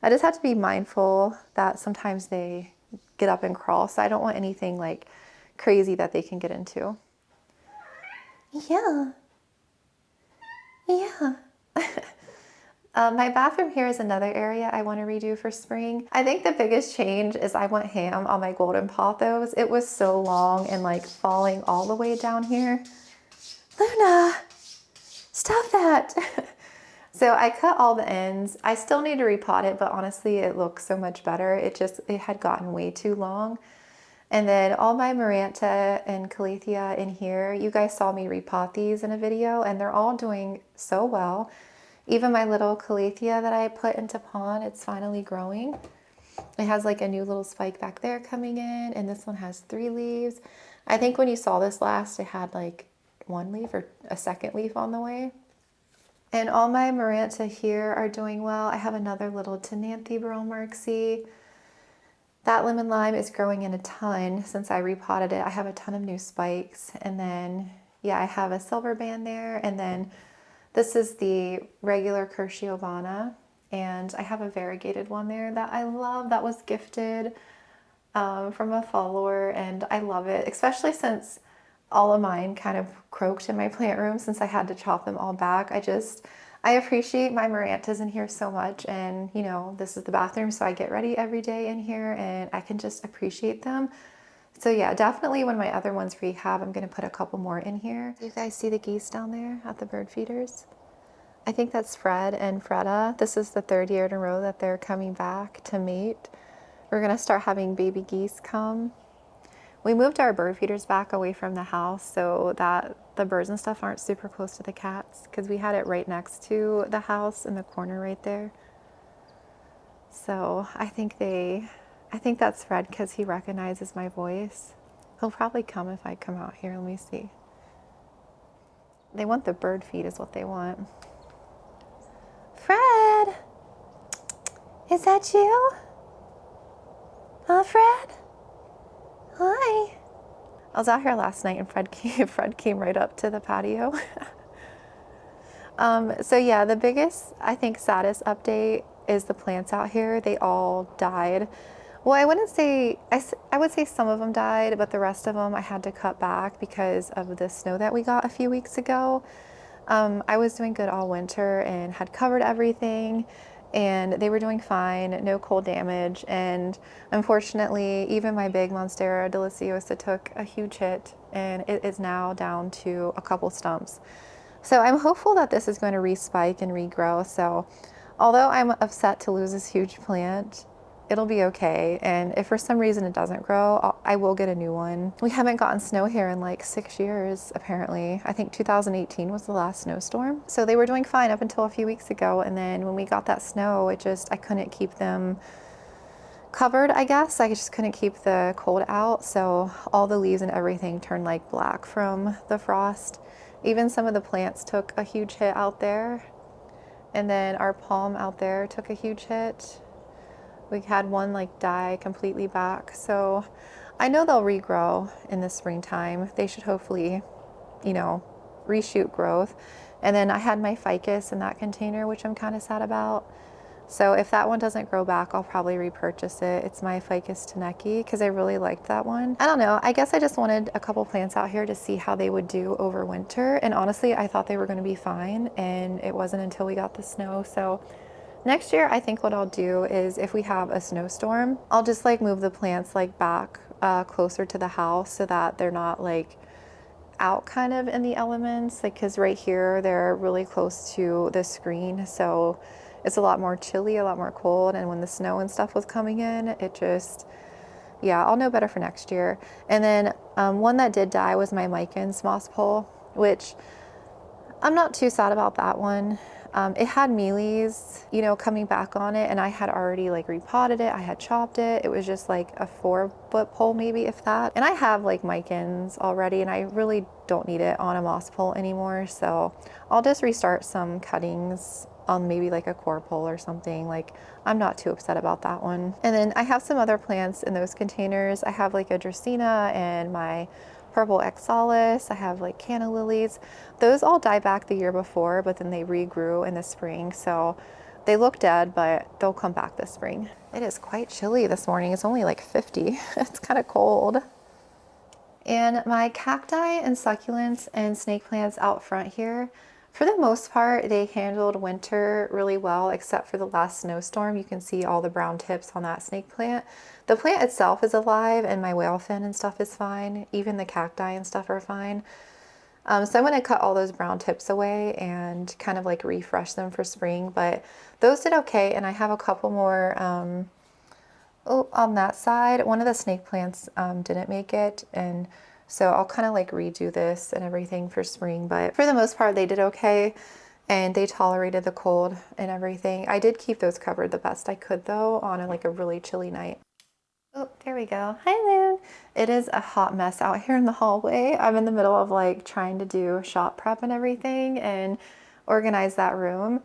I just have to be mindful that sometimes they get up and crawl. So I don't want anything like crazy that they can get into. Yeah. Yeah. My bathroom here is another area I want to redo for spring. I think the biggest change is I went ham on my golden pothos. It was so long and like falling all the way down here. Luna, stop that. So I cut all the ends. I still need to repot it, but honestly, it looks so much better. It had gotten way too long. And then all my Maranta and Calathea in here, you guys saw me repot these in a video, and they're all doing so well. Even my little Calathea that I put into pond, it's finally growing. It has like a new little spike back there coming in, and this one has 3 leaves. I think when you saw this last, it had like 1 leaf or a second leaf on the way. And all my Maranta here are doing well. I have another little Tenanthe Marxie. That lemon lime is growing in a ton since I repotted it. I have a ton of new spikes. And then, yeah, I have a silver band there. And then this is the regular Cruciobana. And I have a variegated one there that I love that was gifted from a follower, and I love it, especially since all of mine kind of croaked in my plant room since I had to chop them all back. I appreciate my Marantas in here so much, and you know, this is the bathroom, so I get ready every day in here and I can just appreciate them. So yeah, definitely when my other ones rehab, I'm gonna put a couple more in here. Do you guys see the geese down there at the bird feeders? I think that's Fred and Freda. This is the 3rd year in a row that they're coming back to mate. We're gonna start having baby geese come. We moved our bird feeders back away from the house so that the birds and stuff aren't super close to the cats, because we had it right next to the house in the corner right there. So I think that's Fred because he recognizes my voice. He'll probably come if I come out here. Let me see. They want the bird feed is what they want. Fred! Is that you? Huh, Fred? Hi. I was out here last night and Fred came right up to the patio. So yeah, the biggest, I think, saddest update is the plants out here. They all died. Well, I wouldn't say, I would say some of them died, but the rest of them I had to cut back because of the snow that we got a few weeks ago. I was doing good all winter and had covered everything, and they were doing fine, no cold damage. And unfortunately, even my big Monstera deliciosa took a huge hit, and it is now down to a couple stumps. So I'm hopeful that this is going to respike and regrow. So although I'm upset to lose this huge plant, it'll be okay. And if for some reason it doesn't grow, I will get a new one. We haven't gotten snow here in like 6 years, apparently. I think 2018 was the last snowstorm. So they were doing fine up until a few weeks ago. And then when we got that snow, I couldn't keep them covered, I guess. I just couldn't keep the cold out. So all the leaves and everything turned like black from the frost. Even some of the plants took a huge hit out there. And then our palm out there took a huge hit. We had one like die completely back. So I know they'll regrow in the springtime. They should hopefully, you know, reshoot growth. And then I had my ficus in that container, which I'm kind of sad about. So if that one doesn't grow back, I'll probably repurchase it. It's my ficus teneki because I really liked that one. I don't know. I guess I just wanted a couple plants out here to see how they would do over winter. And honestly, I thought they were going to be fine. And it wasn't until we got the snow. So next year, I think what I'll do is if we have a snowstorm, I'll just like move the plants like back closer to the house so that they're not like out kind of in the elements. Like, cause right here, they're really close to the screen. So it's a lot more chilly, a lot more cold. And when the snow and stuff was coming in, it just, yeah, I'll know better for next year. And then one that did die was my Micans moss pole, which I'm not too sad about that one. It had mealies, you know, coming back on it, and I had already like repotted it. I had chopped it. It was just like a 4-foot pole, maybe, if that. And I have like Micans already, and I really don't need it on a moss pole anymore. So I'll just restart some cuttings on maybe like a core pole or something. Like, I'm not too upset about that one. And then I have some other plants in those containers. I have like a Dracaena and my purple oxalis. I have like canna lilies. Those all died back the year before, but then they regrew in the spring. So they look dead, but they'll come back this spring. It is quite chilly this morning. It's only like 50. It's kind of cold. And my cacti and succulents and snake plants out front here, for the most part, they handled winter really well, except for the last snowstorm. You can see all the brown tips on that snake plant. The plant itself is alive, and my whale fin and stuff is fine. Even the cacti and stuff are fine. So I'm going to cut all those brown tips away and kind of like refresh them for spring. But those did okay, and I have a couple more on that side. One of the snake plants didn't make it, and so I'll kind of like redo this and everything for spring. But for the most part, they did okay, and they tolerated the cold and everything. I did keep those covered the best I could, though, on like a really chilly night. Oh, there we go. Hi, Loon. It is a hot mess out here in the hallway. I'm in the middle of like trying to do shop prep and everything and organize that room.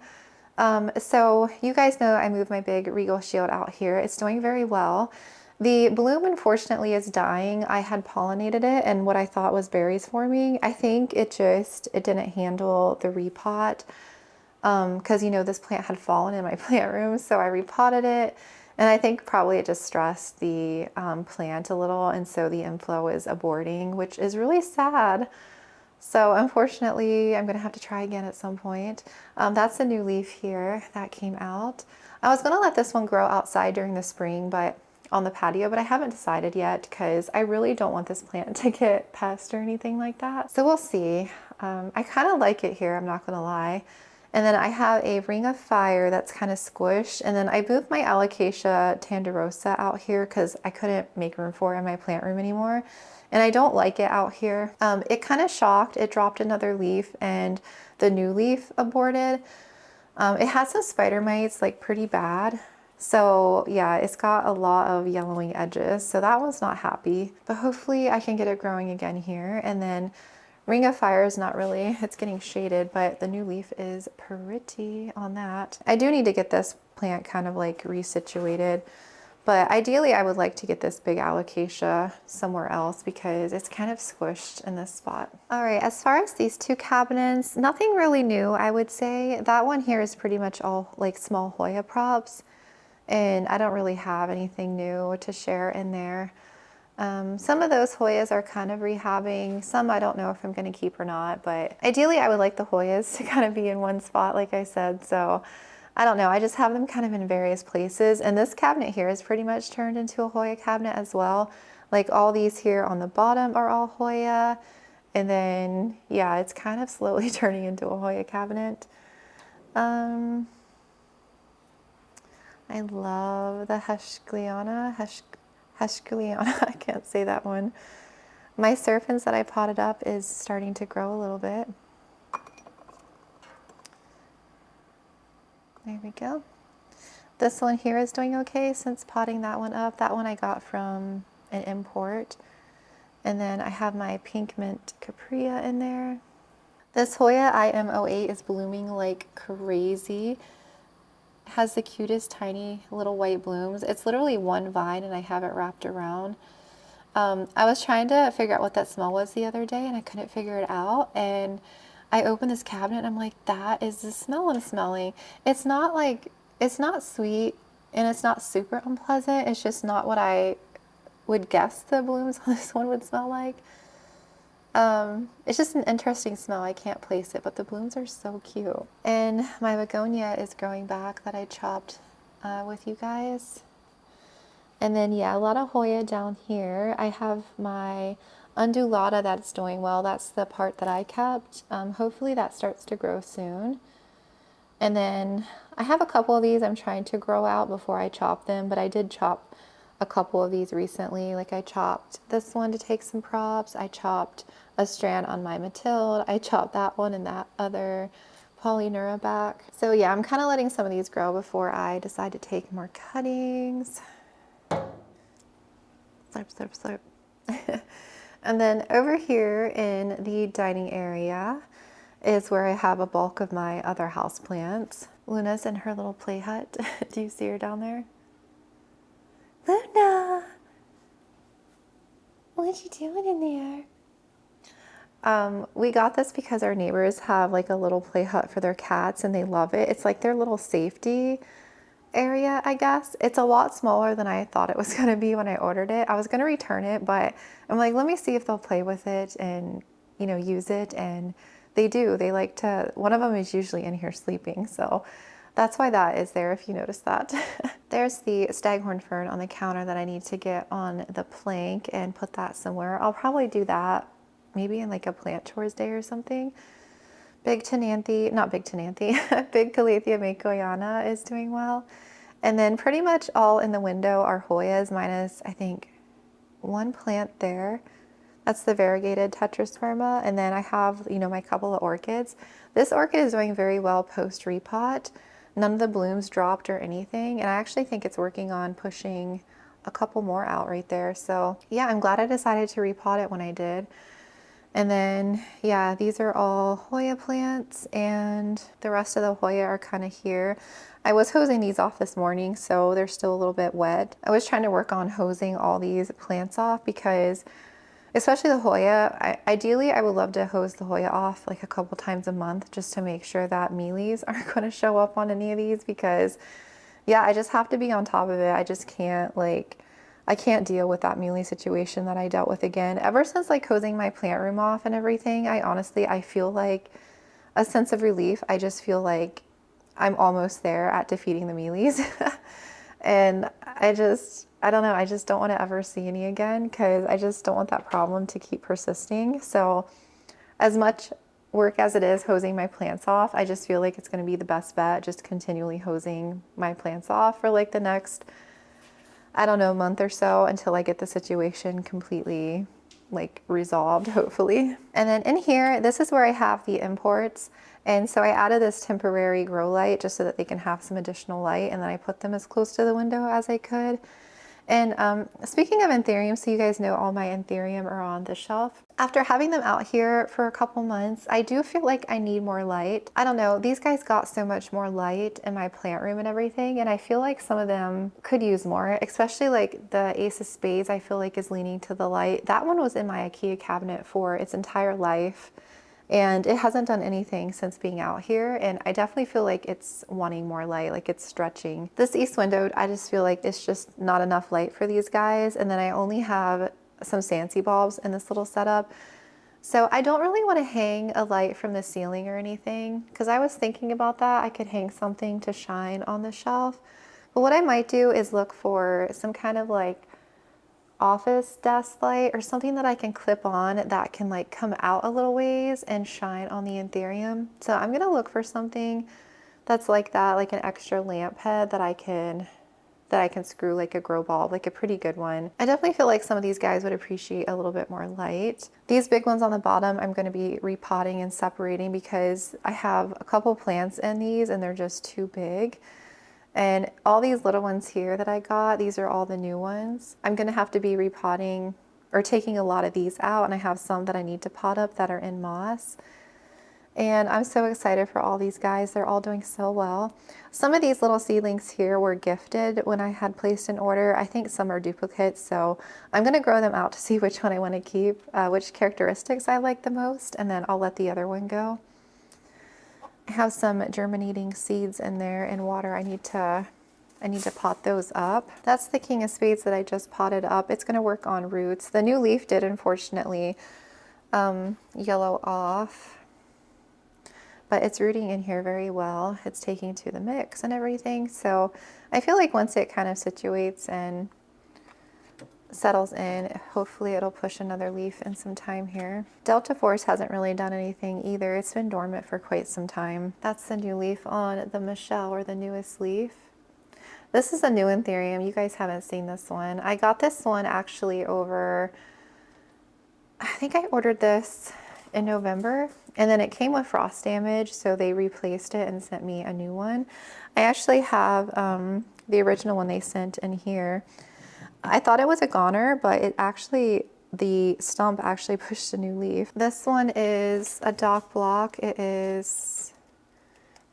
So you guys know I moved my big Regal Shield out here. It's doing very well. The bloom, unfortunately, is dying. I had pollinated it and what I thought was berries forming. I think it didn't handle the repot. because you know this plant had fallen in my plant room, so I repotted it, and I think probably it just stressed the plant a little, and so the inflow is aborting, which is really sad. So unfortunately, I'm gonna have to try again at some point. That's a new leaf here that came out. I was gonna let this one grow outside during the spring, but on the patio, but I haven't decided yet because I really don't want this plant to get pests or anything like that. So we'll see. I kind of like it here, I'm not gonna lie. And then I have a ring of fire that's kind of squished. And then I moved my alocasia tanderosa out here because I couldn't make room for it in my plant room anymore. And I don't like it out here. It kind of shocked. It dropped another leaf and the new leaf aborted. It had some spider mites, like pretty bad. So yeah, it's got a lot of yellowing edges. So that one's not happy, but hopefully I can get it growing again here. And then Ring of Fire is not really, it's getting shaded, but the new leaf is pretty on that. I do need to get this plant kind of like resituated, but ideally I would like to get this big alocasia somewhere else because it's kind of squished in this spot. All right, as far as these two cabinets, nothing really new, I would say. That one here is pretty much all like small Hoya props, and I don't really have anything new to share in there. Some of those Hoyas are kind of rehabbing. Some I don't know if I'm going to keep or not, but ideally I would like the Hoyas to kind of be in one spot, like I said. So I don't know. I just have them kind of in various places. And this cabinet here is pretty much turned into a Hoya cabinet as well. Like all these here on the bottom are all Hoya. And then, yeah, it's kind of slowly turning into a Hoya cabinet. I love the Hushkliana. I can't say that one. My serpents that I potted up is starting to grow a little bit. There we go. This one here is doing okay since potting that one up. That one I got from an import. And then I have my pink mint capria in there. This Hoya IM08 is blooming like crazy. Has the cutest tiny little white blooms. It's literally one vine and I have it wrapped around. I was trying to figure out what that smell was the other day and I couldn't figure it out, and I opened this cabinet and I'm like, that is the smell I'm smelling. It's not like, it's not sweet and it's not super unpleasant. It's just not what I would guess the blooms on this one would smell like. It's just an interesting smell. I can't place it, but the blooms are so cute. And my begonia is growing back that I chopped with you guys. And then, yeah, a lot of Hoya down here. I have my undulata that's doing well. That's the part that I kept. Hopefully that starts to grow soon. And then I have a couple of these I'm trying to grow out before I chop them, but I did chop a couple of these recently. Like I chopped this one to take some props. I chopped a strand on my Matilde. I chopped that one and that other Polynura back. So yeah, I'm kind of letting some of these grow before I decide to take more cuttings. Slurp, slurp, slurp. And then over here in the dining area is where I have a bulk of my other houseplants. Luna's in her little play hut. Do you see her down there? Luna! What you doing in there? We got this because our neighbors have like a little play hut for their cats and they love it. It's like their little safety area, I guess. It's a lot smaller than I thought it was going to be when I ordered it. I was going to return it, but I'm like, let me see if they'll play with it and, you know, use it. And they do. They like to, one of them is usually in here sleeping. So that's why that is there, if you notice that. There's the staghorn fern on the counter that I need to get on the plank and put that somewhere. I'll probably do that maybe in like a plant chores day or something. Big Tenanthe, not Big Tenanthe, Big Calathea makoyana is doing well. And then pretty much all in the window are Hoyas, minus I think one plant there. That's the variegated tetrasperma. And then I have, you know, my couple of orchids. This orchid is doing very well post repot. None of the blooms dropped or anything. And I actually think it's working on pushing a couple more out right there. So yeah, I'm glad I decided to repot it when I did. And then, yeah, these are all Hoya plants and the rest of the Hoya are kind of here. I was hosing these off this morning, so they're still a little bit wet. I was trying to work on hosing all these plants off because especially the Hoya. Ideally, I would love to hose the Hoya off like a couple times a month just to make sure that mealies aren't going to show up on any of these because, yeah, I just have to be on top of it. I just can't like, I can't deal with that mealy situation that I dealt with again. Ever since like hosing my plant room off and everything, I feel like a sense of relief. I just feel like I'm almost there at defeating the mealies. And I don't know, I just don't want to ever see any again because I just don't want that problem to keep persisting. So as much work as it is hosing my plants off, I just feel like it's going to be the best bet, just continually hosing my plants off for like the next, I don't know, month or so until I get the situation completely like resolved, hopefully. And then in here, this is where I have the imports. And so I added this temporary grow light just so that they can have some additional light. And then I put them as close to the window as I could. And speaking of anthurium, so you guys know all my anthurium are on the shelf. After having them out here for a couple months, I do feel like I need more light. I don't know, these guys got so much more light in my plant room and everything, and I feel like some of them could use more, especially like the Ace of Spades I feel like is leaning to the light. That one was in my IKEA cabinet for its entire life. And it hasn't done anything since being out here. And I definitely feel like it's wanting more light, like it's stretching. This east window, I just feel like it's just not enough light for these guys. And then I only have some Scentsy bulbs in this little setup. So I don't really want to hang a light from the ceiling or anything because I was thinking about that. I could hang something to shine on the shelf. But what I might do is look for some kind of like office desk light or something that I can clip on that can like come out a little ways and shine on the anthurium. So I'm gonna look for something that's like that, like an extra lamp head that I can screw like a grow bulb, like a pretty good one. I definitely feel like some of these guys would appreciate a little bit more light. These big ones on the bottom I'm going to be repotting and separating because I have a couple plants in these and they're just too big. And all these little ones here that I got, these are all the new ones. I'm gonna have to be repotting or taking a lot of these out, and I have some that I need to pot up that are in moss. And I'm so excited for all these guys. They're all doing so well. Some of these little seedlings here were gifted when I had placed an order. I think some are duplicates, so I'm gonna grow them out to see which one I wanna keep, which characteristics I like the most, and then I'll let the other one go. I have some germinating seeds in there in water. I need to pot those up. That's the King of Spades that I just potted up. It's gonna work on roots. The new leaf did unfortunately yellow off, but it's rooting in here very well. It's taking to the mix and everything. So I feel like once it kind of situates and settles in, hopefully it'll push another leaf in some time here. Delta Force hasn't really done anything either. It's been dormant for quite some time. That's the new leaf on the Michelle, or the newest leaf. This is a new anthurium. You guys haven't seen this one. I got this one actually over, I think I ordered this in November, and then it came with frost damage, so they replaced it and sent me a new one. I actually have the original one they sent in here. I thought it was a goner, but it actually, the stump actually pushed a new leaf. This one is a dock block. It is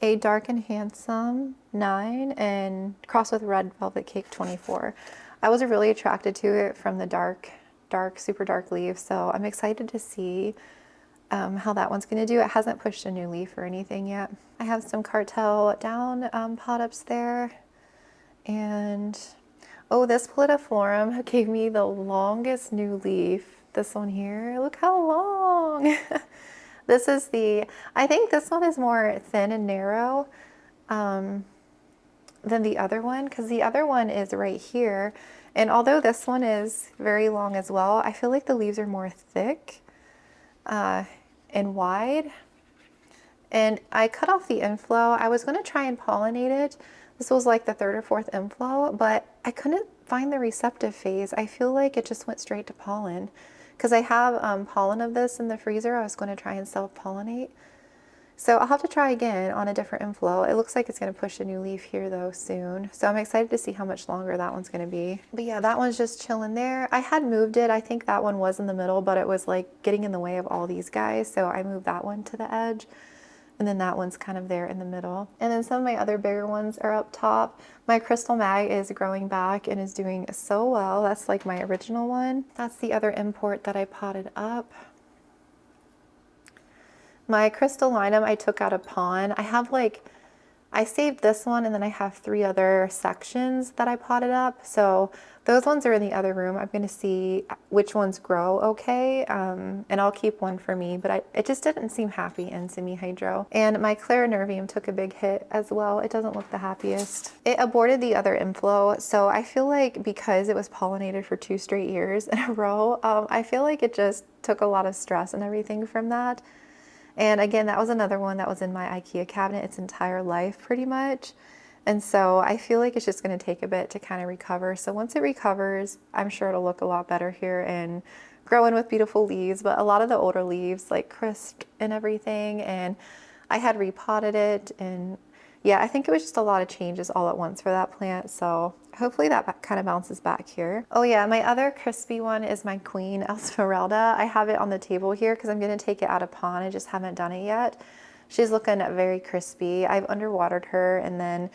a Dark and Handsome 9 and crossed with Red Velvet Cake 24. I was really attracted to it from the dark, super dark leaves, so I'm excited to see how that one's gonna do. It hasn't pushed a new leaf or anything yet. I have some Cartel Down pot ups there, and oh, this Pallidiflorum gave me the longest new leaf. This one here, look how long. This is I think this one is more thin and narrow than the other one, because the other one is right here. And although this one is very long as well, I feel like the leaves are more thick and wide. And I cut off the inflow. I was going to try and pollinate it. This was like the third or fourth inflow, but I couldn't find the receptive phase. I feel like it just went straight to pollen. Because I have pollen of this in the freezer, I was going to try and self-pollinate. So I'll have to try again on a different inflow. It looks like it's going to push a new leaf here though soon. So I'm excited to see how much longer that one's going to be. But yeah, that one's just chilling there. I had moved it. I think that one was in the middle, but it was like getting in the way of all these guys. So I moved that one to the edge. And then that one's kind of there in the middle. And then some of my other bigger ones are up top. My crystal mag is growing back and is doing so well. That's like my original one. That's the other import that I potted up. My crystallinum I took out a pond. I saved this one and then I have 3 other sections that I potted up. So those ones are in the other room. I'm going to see which ones grow okay, and I'll keep one for me, but it just didn't seem happy in semi-hydro. And my clarinervium took a big hit as well. It doesn't look the happiest. It aborted the other inflow, so I feel like because it was pollinated for 2 straight years in a row, I feel like it just took a lot of stress and everything from that. And again, that was another one that was in my IKEA cabinet its entire life pretty much. And so I feel like it's just going to take a bit to kind of recover. So once it recovers, I'm sure it'll look a lot better here and grow in with beautiful leaves. But a lot of the older leaves like crisped and everything. And I had repotted it. And yeah, I think it was just a lot of changes all at once for that plant. So hopefully that kind of bounces back here. Oh yeah, my other crispy one is my Queen Esmeralda. I have it on the table here because I'm going to take it out of pond. I just haven't done it yet. She's looking very crispy. I've underwatered her, and then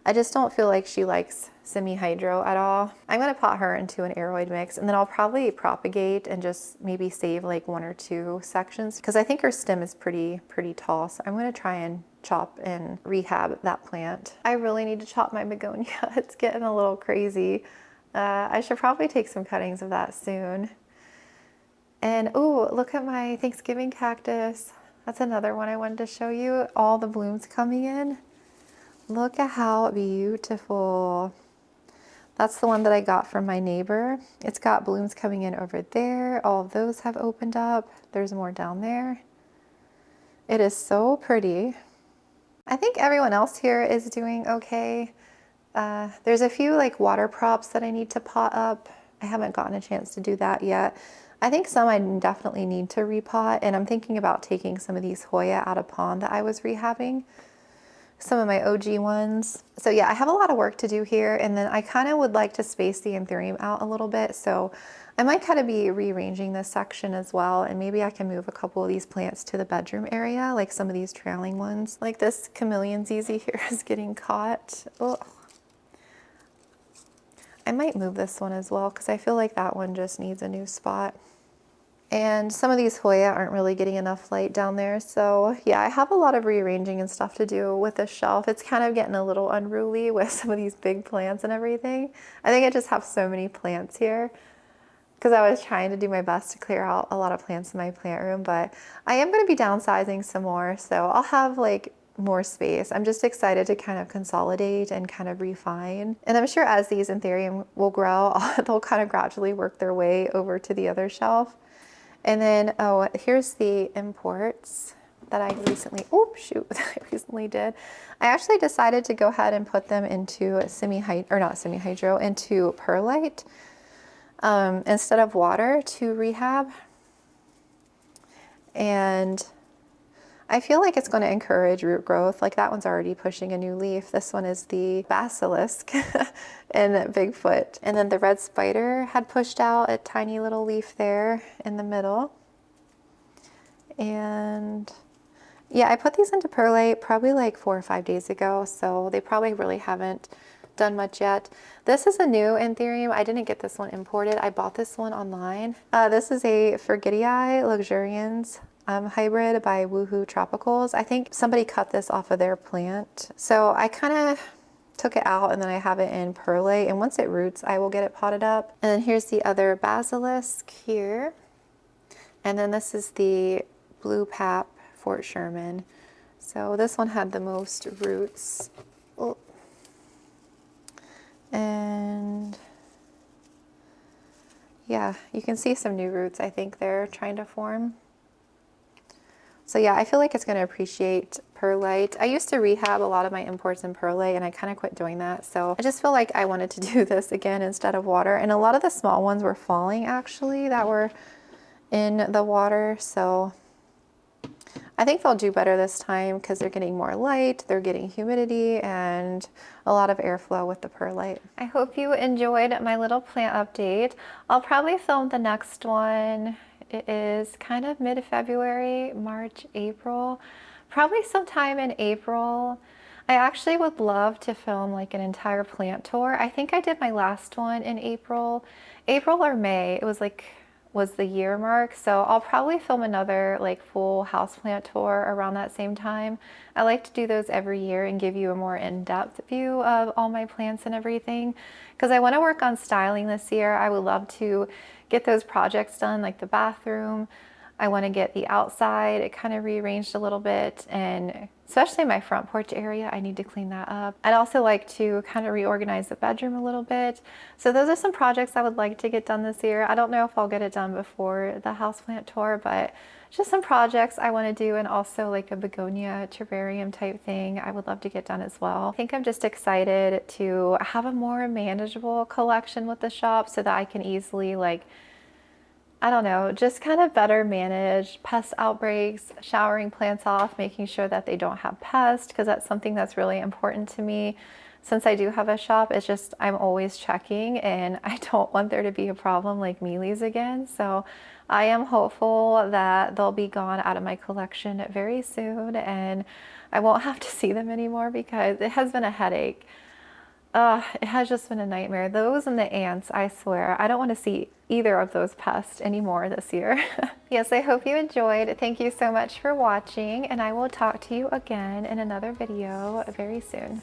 I just don't feel like she likes semi-hydro at all. I'm going to pot her into an aeroid mix, and then I'll probably propagate and just maybe save like 1 or 2 sections because I think her stem is pretty tall. So I'm going to try and chop and rehab that plant. I really need to chop my begonia. It's getting a little crazy. I should probably take some cuttings of that soon. And oh, look at my Thanksgiving cactus. That's another one I wanted to show you. All the blooms coming in. Look at how beautiful. That's the one that I got from my neighbor. It's got blooms coming in over there. All of those have opened up. There's more down there. It is so pretty. I think everyone else here is doing okay. There's a few like water props that I need to pot up. I haven't gotten a chance to do that yet. I think some I definitely need to repot, and I'm thinking about taking some of these Hoya out of pond that I was rehabbing. Some of my OG ones. So yeah, I have a lot of work to do here, and then I kind of would like to space the anthurium out a little bit. So I might kind of be rearranging this section as well, and maybe I can move a couple of these plants to the bedroom area, like some of these trailing ones. Like this chameleon ZZ here is getting caught. Oh. I might move this one as well because I feel like that one just needs a new spot. And some of these Hoya aren't really getting enough light down there. So yeah, I have a lot of rearranging and stuff to do with this shelf. It's kind of getting a little unruly with some of these big plants and everything. I think I just have so many plants here because I was trying to do my best to clear out a lot of plants in my plant room, but I am going to be downsizing some more. So I'll have like more space. I'm just excited to kind of consolidate and kind of refine. And I'm sure as these anthurium will grow, they'll kind of gradually work their way over to the other shelf. And then, oh, here's the imports that I recently, oh shoot, I recently did. I actually decided to go ahead and put them into into perlite instead of water to rehab. And I feel like it's going to encourage root growth. Like that one's already pushing a new leaf. This one is the basilisk and Bigfoot. And then the red spider had pushed out a tiny little leaf there in the middle. And yeah, I put these into perlite probably like 4 or 5 days ago. So they probably really haven't done much yet. This is a new anthurium. I didn't get this one imported. I bought this one online. This is a Forgetii luxurians hybrid by Woohoo Tropicals. I think somebody cut this off of their plant. So I kind of took it out and then I have it in perlite, and once it roots, I will get it potted up. And then here's the other basilisk here. And then this is the Blue Pap Fort Sherman. So this one had the most roots. Oh. And yeah, you can see some new roots I think they're trying to form. So yeah, I feel like it's going to appreciate perlite. I used to rehab a lot of my imports in perlite, and I kind of quit doing that. So I just feel like I wanted to do this again instead of water. And a lot of the small ones were falling actually that were in the water. So I think they'll do better this time because they're getting more light, they're getting humidity, and a lot of airflow with the perlite. I hope you enjoyed my little plant update. I'll probably film the next one. It is kind of mid-February, March, April, Probably sometime in April. I actually would love to film like an entire plant tour. I think I did my last one in April or May. It was like was the year mark. So I'll probably film another like full houseplant tour around that same time. I like to do those every year and give you a more in-depth view of all my plants and everything because I want to work on styling this year. I would love to get those projects done like the bathroom. I want to get the outside kind of rearranged a little bit, and especially my front porch area, I need to clean that up. I'd also like to kind of reorganize the bedroom a little bit. So those are some projects I would like to get done this year. I don't know if I'll get it done before the houseplant tour, but just some projects I want to do, and also like a begonia terrarium type thing I would love to get done as well. I think I'm just excited to have a more manageable collection with the shop so that I can easily like I don't know, just kind of better manage pest outbreaks, showering plants off, making sure that they don't have pests, because that's something that's really important to me. Since I do have a shop, it's just I'm always checking and I don't want there to be a problem like mealies again. So I am hopeful that they'll be gone out of my collection very soon and I won't have to see them anymore because it has been a headache. It has just been a nightmare. Those and the ants, I swear. I don't want to see either of those pests anymore this year. Yes, I hope you enjoyed. Thank you so much for watching, and I will talk to you again in another video very soon.